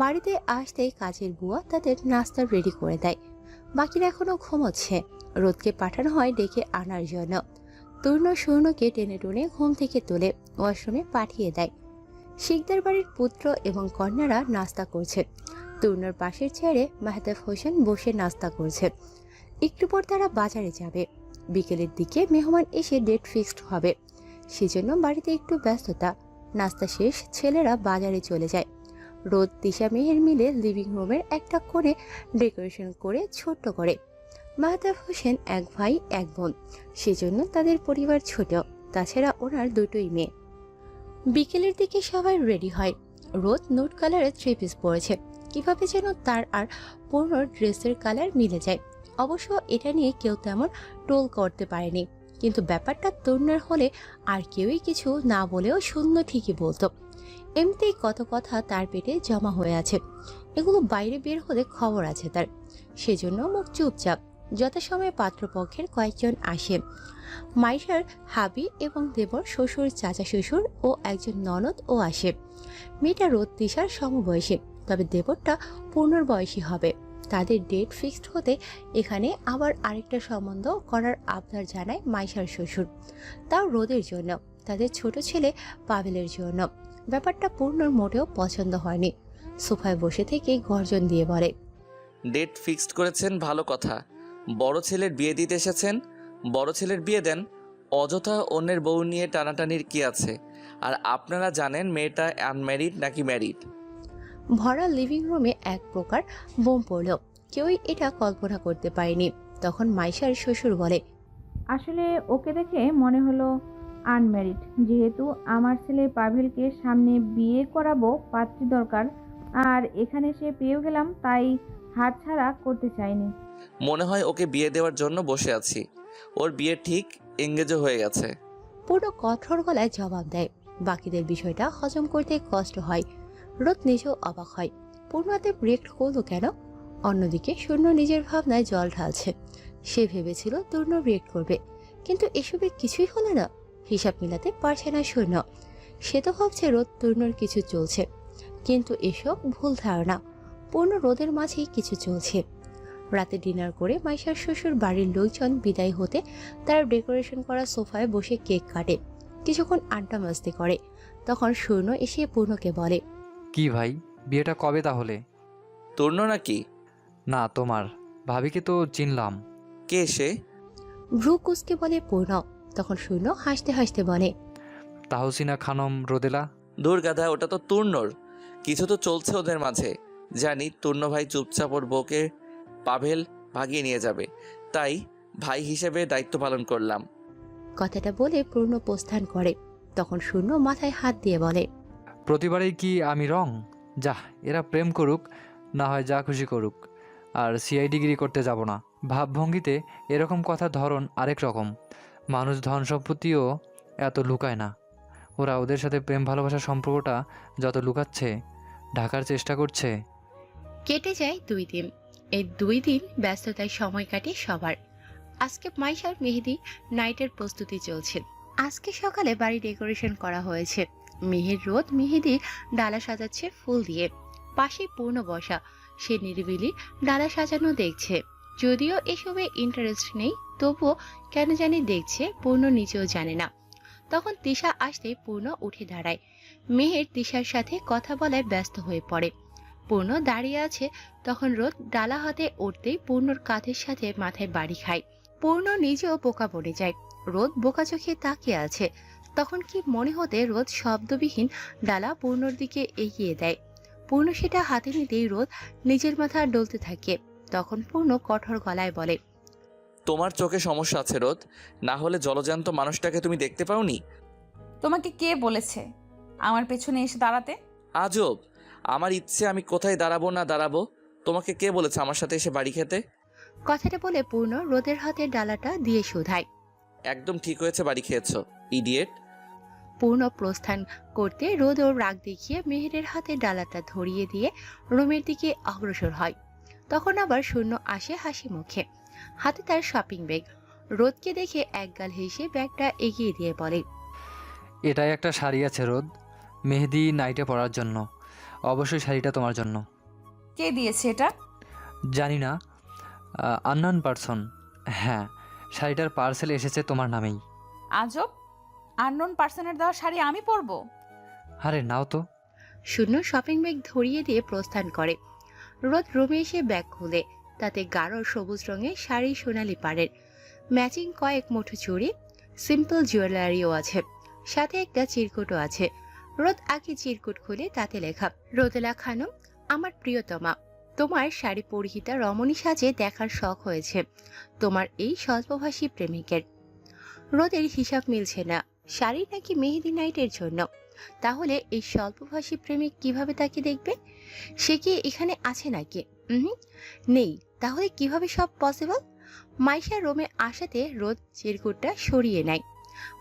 বাড়িতে আসতেই কাজের বুয়া তাদের নাস্তা রেডি করে দেয়। বাকিরা এখনো ঘুমোচ্ছে। রোদকে পাঠানো হয় ডেকে আনার জন্য। তূর্ণ শূন্যকে টেনে টুনে ঘুম থেকে তুলে ওয়াশরুমে পাঠিয়ে দেয়। শিকদার বাড়ির পুত্র এবং কন্যারা নাস্তা করছে। তূর্ণর পাশের চেয়ারে মাহতাব হোসেন বসে নাস্তা করছে। একটু পর তারা বাজারে যাবে। বিকেলের দিকে মেহমান এসে ডেট ফিক্সড হবে, সেজন্য বাড়িতে একটু ব্যস্ততা। নাস্তা শেষ, ছেলেরা বাজারে চলে যায়। রোদ, তিশা, মেহের মিলে লিভিং রুমের একটা কোণে ডেকোরেশন করে ছোট্ট করে। মাহতাব হোসেন এক ভাই এক বোন, সেজন্য তাদের পরিবার ছোট। তাছাড়া ওনার দুটোই মেয়ে। বিকেলের দিকে সবাই রেডি হয়। রোদ নোট কালারের 3 পিস পরেছে। কিভাবে যেন তার আর পূর্ণর ড্রেসের কালার মিলে যায়। অবশ্য এটা নিয়ে কেউ তেমন টোল করতে পারেনি, কিন্তু ব্যাপারটা তরুণের হলে আর কেউই কিছু না বলেও শূন্য ঠিকই বলতো। এমনিতেই কত কথা তার পেটে জমা হয়ে আছে, এগুলো বাইরে বের হলে খবর আছে তার। সেজন্য মুখ চুপচাপ। যথাসময়ে পাত্রপক্ষের কয়েকজন আসে। মাইশার হাবি এবং দেবর, শ্বশুর, চাচা শ্বশুর ও একজন ননদ ও আসে। মেয়েটা রোদ তিশার সমবয়সী, তবে দেবরটা পূর্ণর বয়সী হবে। তাদের ডেট ফিক্সড হতে এখানে আবার আরেকটা সম্বন্ধ করার আবদার জানায় মাইশার শ্বশুর, তাও রোদের জন্য, তাদের ছোট ছেলে পাভেলের জন্য। ব্যাপারটা পূর্ণর মোটেও পছন্দ হয়নি। সোফায় বসে থেকেই গর্জন দিয়ে বলে, ডেট ফিক্সড করেছেন ভালো কথা, বড় ছেলের বিয়ে দিতে এসেছেন, বড় ছেলের বিয়ে দেন। অযথা অন্যের বউ নিয়ে টানাটানির কি আছে? আর আপনারা জানেন মেয়েটা আনম্যারিড নাকি ম্যারিড? ভরা লিভিং রুমে এক প্রকার বোম পড়ল। কেউই এটা কল্পনা করতে পারেনি। তখন মাইশার শ্বশুর বলে, আসলে ওকে দেখে মনে হলো আনম্যারিড। যেহেতু আমার ছেলে পাভেলকে সামনে বিয়ে করাবো, পাত্রী দরকার, আর এখানে সে পেয়েও গেলাম, তাই হাতছাড়া করতে চাইনি। মনে হয় ওকে বিয়ে দেওয়ার জন্য বসে আছি। ওর বিয়ে ঠিক, এঙ্গেজও হয়ে গেছে। পুরো কঠোর গলায় জবাব দেয়। বাকিদের বিষয়টা হজম করতে কষ্ট হয়। রোদ নিজেও অবাক হয়, পূর্ণাতে ব্রেক করলো কেন। অন্যদিকে শূন্য নিজের ভাবনায় জল ঢালছে। সে ভেবেছিল তূর্ণ ব্রেক করবে, কিন্তু এসবে কিছুই হলো না। হিসাব মিলাতে পারছে না শূন্য। সে তো ভাবছে রোদ তূর্ণর কিছু চলছে, কিন্তু এসব ভুল ধারণা। পূর্ণ রোদের মাঝেই কিছু চলছে। রাতে ডিনার করে মাইশার শ্বশুর বাড়ির লোকজন বিদায় হতে তার ডেকোরেশন করা সোফায় বসে কেক কাটে, কিছুক্ষণ আড্ডা মাস্তি করে। তখন শূন্য এসে পূর্ণকে বলে, কি ভাই, বিয়েটা কবে তাহলে? তূর্ণ নাকি? না, তোমার ভাবিকে তো চিনলাম। কে সে? ভ্রু কুচকে বলে পূর্ণ। তখন শূন্য হাসতে হাসতে বলে, তাহসিনা খানম রোদেলা। দূর গাধা, ওটা তো তূর্ণর। কিছু তো চলছে ওদের মাঝে। জানি তূর্ণ ভাই চুপচাপ ওর বউকে পাভেল ভাগিয়ে নিয়ে যাবে, তাই ভাই হিসেবে দায়িত্ব পালন করলাম। কথাটা বলে পূর্ণ প্রস্থান করে। তখন শূন্য মাথায় হাত দিয়ে বলে, প্রতিবারেই কি আমি রং? যাহ, এরা প্রেম করুক, না হয় যা খুশি করুক, আর সিআইডিগিরি করতে যাব না। ভাবভঙ্গিতে এরকম কথার ধরন আরেক রকম। মানুষ ধন সম্পত্তিও এত লুকায় না। ওরা ওদের সাথে প্রেম ভালোবাসার সম্পর্কটা যত লুকাচ্ছে, ঢাকার চেষ্টা করছে। কেটে যায় 2 দিন। এই 2 দিন ব্যস্ততায় সময় কাটে সবার। আজকে মাইশার মেহেদি নাইটের প্রস্তুতি চলছে। আজকে সকালে বাড়ি ডেকোরেশন করা হয়েছে। মেহের রোদ মেহেদির ডালা সাজাচ্ছে ফুল দিয়ে। পাশে পূর্ণ বসা, সে নিরিবিলি ডালা সাজানো দেখছে। যদিও এসবে ইন্টারেস্ট নেই, তবুও কেন জানি দেখছে, পূর্ণ নিজেও জানে না। তখন তিশা আসতে পূর্ণ উঠে দাঁড়ায়। মেহের তিশার সাথে কথা বলায় ব্যস্ত হয়ে পড়ে। পূর্ণ দাঁড়িয়ে আছে, তখন রোদ ডালা হাতে উঠতেই পূর্ণর কাঁধের সাথে মাথায় বাড়ি খায়। পূর্ণ নিজেও বোকা পড়ে যায়। রোদ বোকা চোখে তাকিয়ে আছে। তখন কি মনে হতে রোদ শব্দবিহীন ডালা পূর্ণর দিকে এগিয়ে দেয়। পূর্ণ সেটা হাতে নিতেই রোদ নিজের মাথা ডলতে থাকে। তখন পূর্ণ কঠোর গলায় বলে, তোমার চোখে সমস্যা আছে রোদ, না হলে জলজান্ত মানুষটাকে তুমি দেখতে পাওনি? তোমাকে কে বলেছে আমার পেছনে এসে দাঁড়াতে? আজব, আমার ইচ্ছে আমি কোথায় দাঁড়াবো না দাঁড়াবো। তোমাকে কে বলেছে আমার সাথে এসে বাড়ি খেতে? কথাটা বলে পূর্ণ রোদের হাতে ডালাটা দিয়ে শুধায়। একদম ঠিক হয়েছে বাড়ি খেয়েছো, ইডিয়েট। পূর্ণ প্রস্থান করতে রোদ ওর রাগ দেখিয়ে মেহেরের হাতে ডালাটা ধরিয়ে দিয়ে রুমের দিকে অগ্রসর হয়। তখন আবার শূন্য আসে হাসি মুখে, হাতে তার শপিং ব্যাগ। রোদকে দেখে একগাল হেসে ব্যাগটা এগিয়ে দিয়ে বলে, এটাই একটা শাড়ি আছে রোদ, মেহেদি নাইটে পরার জন্য। অবশ্যই শাড়িটা তোমার জন্য। কে দিয়েছে এটা? জানি না, আননোন পারসন। হ্যাঁ, শাড়িটার পার্সেল এসেছে তোমার নামেই। আজব, আননোন পার্সনের দেওয়া শাড়ি আমি পরবো? আরে নাও তো। শূন্য শপিং ব্যাগ ধরিয়ে দিয়ে প্রস্থান করে। রোদ রুমে এসে ব্যাগ খুলে, তাতে গাঢ় সবুজ রঙের শাড়ি সোনালি পাড়ের, ম্যাচিং কয়েক মুঠো চুড়ি, সিম্পল জুয়েলারিও আছে, সাথে একটা চিরকুটও আছে। রোদ আগে চিরকুট খুলে তাতে লেখা, রোদেলা খানম, আমার প্রিয়তমা, তোমার শাড়ি পরিহিতা রমণী সাজে দেখার শখ হয়েছে তোমার এই স্বল্পভাষী প্রেমিকের। রোদের হিসাব মিলছে না, শাড়ি নাকি মেহেদি নাইটের জন্য। তাহলে এই স্বল্পভাষী প্রেমিক কিভাবে তাকে দেখবে? সে কি এখানে আছে নাকি? নেই। তাহলে কিভাবে সব পসিবল? মাইশা রোমে আসাতে রোদ চিরকুটটা সরিয়ে নেয়।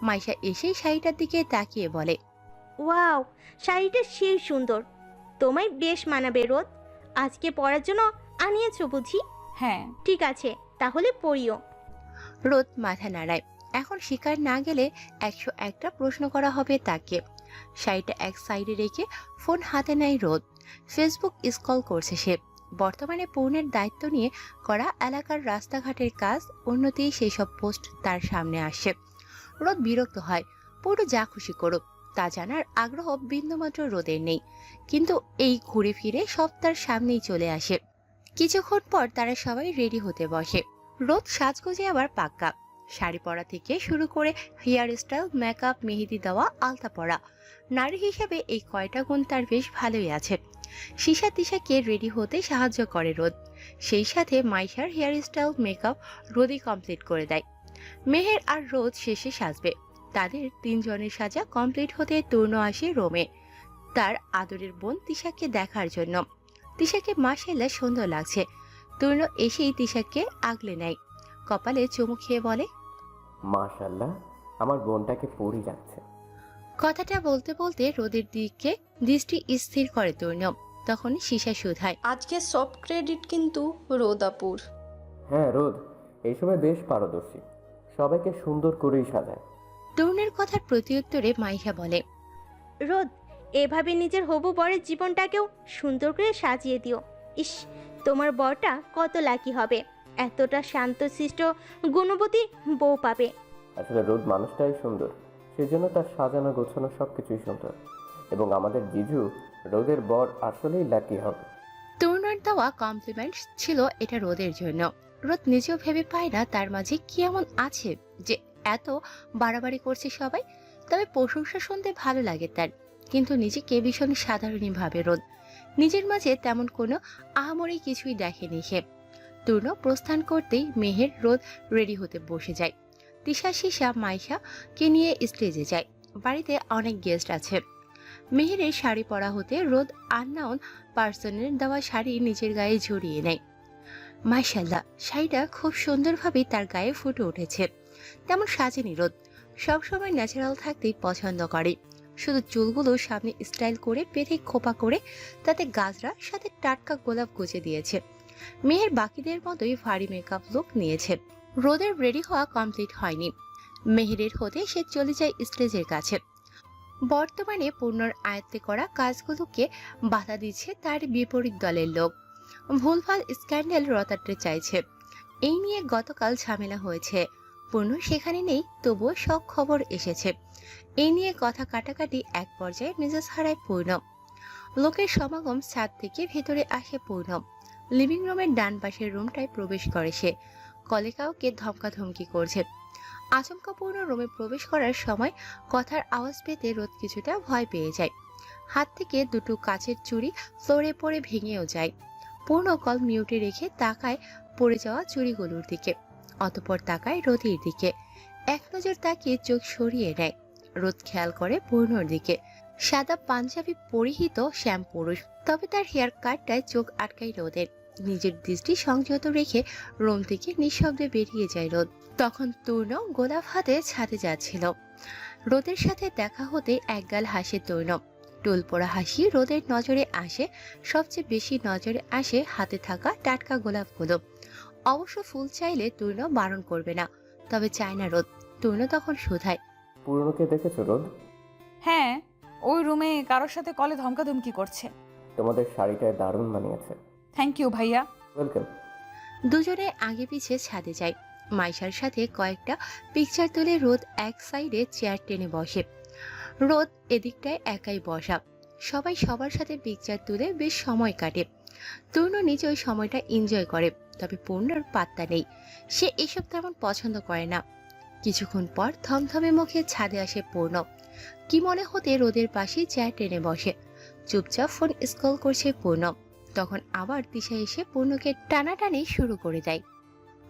মাইশা এসেই শাড়িটার দিকে তাকিয়ে বলে, ওয়াও, শাড়িটা সেই সুন্দর, তোমায় বেশ মানাবে রোদ। আজকে পরার জন্য আনিয়েছো বুঝি? হ্যাঁ। ঠিক আছে, তাহলে পরিও। রোদ মাথা নাড়ায়। এখন শিকার না গেলে 101টা প্রশ্ন করা হবে তাকে। শাড়িটা এক সাইডে রেখে ফোন হাতে নেয় রোদ। ফেসবুক স্ক্রল করছে সে। বর্তমানে পূর্ণের দায়িত্ব নিয়ে করা এলাকার রাস্তাঘাটের কাজ উন্নতি, সেই সব পোস্ট তার সামনে আসে। রোদ বিরক্ত হয়। পূর্ণ যা খুশি করুক, তা জানার আগ্রহ বিন্দুমাত্র রোদের নেই। কিন্তু এই ঘুরে ফিরে সব তার সামনেই চলে আসে। কিছুক্ষণ পর তারা সবাই রেডি হতে বসে। রোদ সাজগোজে আবার পাক্কা। শাড়ি পরা থেকে শুরু করে হেয়ার স্টাইল, মেকআপ, মেহেদি দেওয়া, আলতা পরা, নারী হিসেবে এই কয়টা গুণ তার বেশ ভালোই আছে। শিশা তিশাকে রেডি হতে সাহায্য করে রোদ। সেই সাথে মাইশার হেয়ার স্টাইল, মেকআপ রোদই কমপ্লিট করে দেয়। মেহের আর রোদ শেষে সাজবে। তাদের 3 জনের সাজা কমপ্লিট হতে তরুণ আসে রোমে তার আদরের বোন তিশাকে দেখার জন্য। তিশাকে মাশাআল্লাহ সুন্দর লাগছে। তরুণ এসেই তিশাকে আগলে নেয়, কপালে চুমু খেয়ে বলে, মাশাআল্লাহ, আমার বোনটাকে পরি যাচ্ছে। কথাটা বলতে বলতে রোদের দিকে দৃষ্টি স্থির করে তরুণ। তখন শিশা শুধায়, আজকে সব ক্রেডিট কিন্তু রোদাপুর। হ্যাঁ রোদ এই সময় বেশ পারদর্শী, সবাইকে সুন্দর করেই সাজায়। তরুণের কথার প্রত্যুত্তরে মাইশা বলে, রোদ, এভাবে নিজের হবু বরের জীবনটাকেও সুন্দর করে সাজিয়ে দিও। ইস, তোমার বরটা কত লাকি হবে, এতটা শান্তশিষ্ট গুণবতী বউ পাবে। আসলে রোদ মানুষটাই সুন্দর, সেজন্য তার সাজানো গোছানো সবকিছুই সুন্দর। এবং আমাদের জিজু রোদের বর আসলেই লাকি হবে। তরুণের দেওয়া কমপ্লিমেন্ট ছিল এটা রোদের জন্য। রোদ নিজেও ভেবে পায় না তার মাঝে কি এমন আছে যে এত বাড়াবাড়ি করছে সবাই। তবে প্রশংসা শুনতে ভালো লাগে তার, কিন্তু নিজেকে ভীষণ সাধারণই ভাবে রোদ। নিজের মাঝে তেমন কোনো আহামরি কিছুই দেখেনি সে। তরুণ প্রস্থান করতেই মেহের রোদ রেডি হতে বসে যায়। তিশা শিশা মাইশাকে নিয়ে স্টেজে যায়। বাড়িতে অনেক গেস্ট আছে। মেহেরের শাড়ি পরা হতে রোদ আননাউন পার্সনের দেওয়া শাড়ি নিজের গায়ে জড়িয়ে নেয়। মাশাআল্লাহ, শাড়িটা খুব সুন্দরভাবে তার গায়ে ফুটে উঠেছে। তেমন সাজেনি রোদ, সবসময় ন্যাচারাল থাকতেই পছন্দ করে। শুধু চুলগুলো সামনে স্টাইল করে পেটে খোপা করে তাতে গাজরা সাথে টাটকা গোলাপ গুজে দিয়েছে। মেহের বাকিদের মতোই ভারী মেকআপ লুক নিয়েছে। রোদের রেডি হওয়া কমপ্লিট হয়নি। মেহেরের হতে সে চলে যায় স্টেজের কাছে। বর্তমানে পূর্ণর আয়ত্তে করা কাজগুলোকে বাধা দিচ্ছে তার বিপরীত দলের লোক। ভুলভাল স্ক্যান্ডেল রটাতে চাইছে। এই নিয়ে গতকাল ঝামেলা হয়েছে। পূর্ণ সেখানে নেই, তবুও সব খবর এসেছে। এই নিয়ে কথা কাটাকাটি এক পর্যায়ে মেজাজ হারায় পূর্ণ। লোকের সমাগম ছাদ থেকে ভেতরে আসে পূর্ণ। লিভিং রুমের ডান পাশের রুমটায় প্রবেশ করে সে। কলে কাউকে ধমকাধমকি করছে। আচমকা পূর্ণ রুমে প্রবেশ করার সময় কথার আওয়াজ পেতে রোদ কিছুটা ভয় পেয়ে যায়। হাত থেকে দুটো কাচের চুড়ি ফ্লোরে পড়ে ভেঙেও যায়। পূর্ণ কল মিউটে রেখে তাকায় পড়ে যাওয়া চুড়িগুলোর দিকে, অতঃপর তাকায় রোদের দিকে। এক নজর তাকিয়ে চোখ সরিয়ে নেয়। রোদ খেয়াল করে পূর্ণর দিকে। সাদা পাঞ্জাবি পরিহিত শ্যাম পুরুষ, তবে তার হেয়ার কাটটায় চোখ আটকায় রোদের। নিজের দৃষ্টি সংযত রেখে রুম থেকে নিঃশব্দে বেরিয়ে যায় রোদ। তখন তূর্ণ গোলাপ হাতে ছাদে যাচ্ছিল। রোদের সাথে দেখা হতে একগাল হাসে তূর্ণ। টুল পড়া হাসি রোদের নজরে আসে। সবচেয়ে বেশি নজরে আসে হাতে থাকা টাটকা গোলাপগুলো। অবশ্য ফুল চাইলে তূর্ণ বারণ করবে না, তবে চায় না রোদ। তূর্ণ তখন শুধায়, পূর্ণকে দেখেছো রোদ? হ্যাঁ, ওই রুমে কারোর সাথে কলে ধমকাধমকি করছে। তোমাদের শাড়িটায় দারুণ মানিয়েছে। থ্যাংক ইউ ভাইয়া। ওয়েলকাম। দুজনে আগে পিছে ছাদে যায়। মাইশার সাথে কয়েকটা পিকচার তুলে রোদ এক সাইডে চেয়ার টেনে বসে। রোদ এদিকটায় একাই বসা। সবাই সবার সাথে পিকচার তুলে বেশ সময় কাটে। তূর্ণ নিজে ওই সময়টা এনজয় করে, তবে পূর্ণর পাত্তা নেই। সে এসব তেমন পছন্দ করে না। কিছুক্ষণ পর থমথমে মুখে ছাদে আসে পূর্ণ। কি মনে হতে রোদের পাশে চেয়ার টেনে বসে। চুপচাপ ফোন স্ক্রল করছে পূর্ণ। তখন আবার দিশা এসে পূর্ণকে টানাটানি শুরু করে দেয়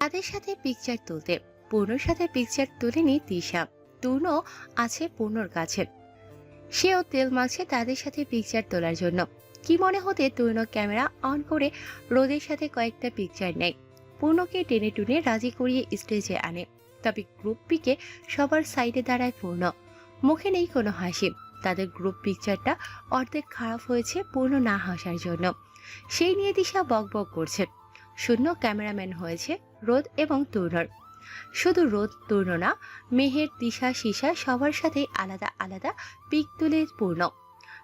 তাদের সাথে পিকচার তুলতে। পূর্ণর সাথে পিকচার তুলেনি দিশা। তূর্ণ আছে পূর্ণর কাছে। সেও তেল মাখছে তাদের সাথে পিকচার তোলার জন্য। কি মনে হতে তূর্ণ ক্যামেরা অন করে রোদের সাথে কয়েকটা পিকচার নেয়। পূর্ণকে টেনে টুনে রাজি করিয়ে স্টেজে আনে। তবে গ্রুপ পিকে সবার সাইডে দাঁড়ায় পূর্ণ। মুখে নেই কোনো হাসি। তাদের গ্রুপ পিকচারটা অর্ধেক খারাপ হয়েছে পূর্ণ না হাসার জন্য। সেই নিয়ে দিশা বকবক করছে। শূন্য ক্যামেরাম্যান হয়েছে রোদ এবং তূর্ণর। শুধু রোদ তূর্ণ না, মেহের, দিশা, শিশা সবার সাথে আলাদা আলাদা পিক তুলে পূর্ণ।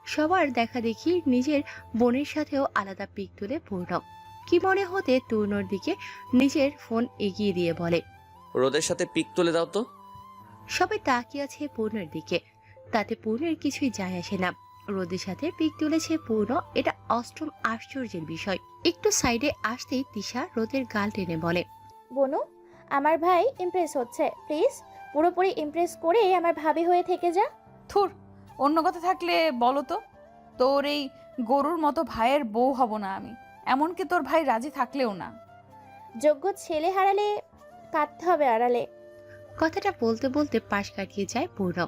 সবার দেখা দেখি নিজের বোনের সাথেও আলাদা পিক তুলে পূর্ণ। কি মনে হতে তূর্ণর দিকে নিজের ফোন এগিয়ে দিয়ে বলে, রোদের সাথে পিক তুলে দাও তো। সবাই তাকিয়ে আছে পূর্ণের দিকে। তাতে পূর্ণের কিছুই যায় আসে না। রোদের সাথে পিক তুলেছে পূর্ণ, এটা অষ্টম আশ্চর্যের বিষয়। একটু সাইডে আসতেই তিশা রোদের গাল টেনে বলে, বনু, আমার ভাই ইমপ্রেস হচ্ছে, প্লিজ পুরোপুরি ইমপ্রেস করে আমার ভাবি হয়ে থেকে যা। থুর, অন্য কথা থাকলে বলো তো। তোর এই গরুর মতো ভাইয়ের বউ হব না আমি, এমনকি তোর ভাই রাজি থাকলেও না। যোগ্য ছেলে হারালে কাঁদতে হবে আড়ালে। কথাটা বলতে বলতে পাশ কাটিয়ে যায় পূর্ণ।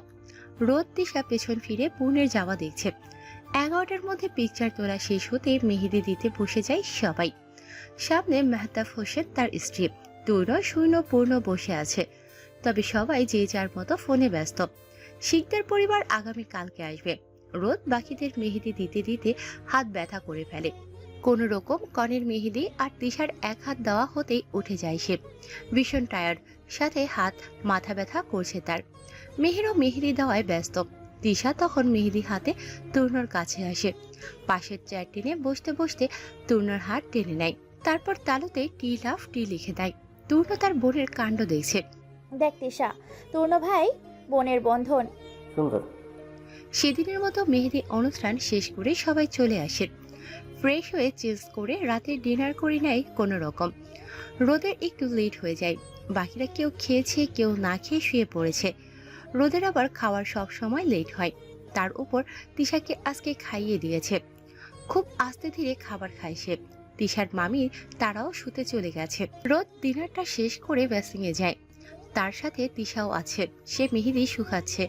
রোদ দিশা পেছন ফিরে পূর্ণের যাওয়া দেখছে। 11টার মধ্যে পিকচার তোলা শেষ হতে মেহেদি দিতে বসে যায় সবাই। সামনে মেহতাব হোসেন তার স্ত্রী, তূর্ণ, শূন্য, পূর্ণ বসে আছে। তবে সবাই যে যার মতো ফোনে ব্যস্ত। শিকদার পরিবার আগামী কালকে আসবে। রোদ বাকিদের মেহেদি দিতে দিতে হাত ব্যথা করে ফেলে। কোনো রকম কনের মেহেদি আর তিশার এক হাত দেওয়া হতেই উঠে যায় সে। ভীষণ টায়ার্ড, সাথে হাত মাথা ব্যথা করছে তার। মেহেরও মেহেদি দেওয়ায় ব্যস্ত। তিশা তখন মেহেদি হাতে তূর্ণর কাছে আসে। পাশের চেয়ার টেনে বসতে বসতে তূর্ণর হাত টেনে নেয়। তারপর তালুতে টি লাভ টি লিখে দেয়। তূর্ণ তার বোনের কাণ্ড দেখছে। দেখ তিশা, তূর্ণ ভাই বোনের বন্ধন। সুন্দর। সেদিনের মতো মেহেদি অনুষ্ঠান শেষ করে সবাই চলে আসে। ফ্রেশ হয়ে চেঞ্জ করে রাতে ডিনার করে নেয় কোনো রকম। রোদের একটু লেট হয়ে যায়। বাকিরা কেউ খেয়েছে, কেউ না খেয়ে শুয়ে পড়েছে। রোদের আবার খাওয়ার সব সময় লেট হয়। তার উপর তিশাকে আজকে খাইয়ে দিয়েছে। খুব আস্তে ধীরে খাবার খায় সে। তিশার মামির তারাও শুতে চলে গেছে। রোদ ডিনারটা শেষ করে বেসিংয়ে যায়। তার সাথে তিশাও আছে, সে মেহেদি শুকাচ্ছে।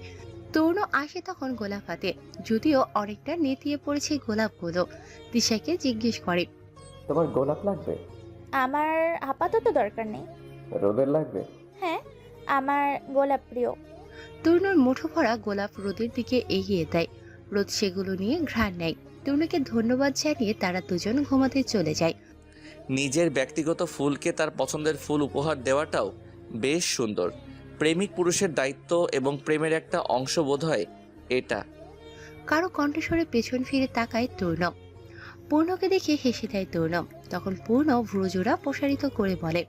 তরুণ আসে তখন গোলাপ হাতে, যদিও অনেকটা নেতিয়ে পড়েছে গোলাপগুলো। তিশাকে জিজ্ঞেস করে, তোমার গোলাপ লাগবে? আমার আপাতত দরকার নেই। রোদের লাগবে? হ্যাঁ, আমার গোলাপ প্রিয়। তরুণের মুঠো ভরা গোলাপ রোদের দিকে এগিয়ে দেয়। রোদ সেগুলো নিয়ে ঘ্রাণ নেয়। তরুণকে ধন্যবাদ জানিয়ে তারা দুজন ঘুমাতে চলে যায়। নিজের ব্যক্তিগত ফুলকে তার পছন্দের ফুল উপহার দেওয়াটাও বেশ সুন্দর। প্রেমিক পুরুষের দায়িত্ব এবং প্রেমের একটা অংশ বোধ হয় এটা। কারো কণ্ঠস্বরে পেছন ফিরে তাকায় তরুণ। পূর্ণকে দেখে হেসে দেয় তরুণ। তখন পূর্ণ ভ্রুজোড়া প্রসারিত করে বলে,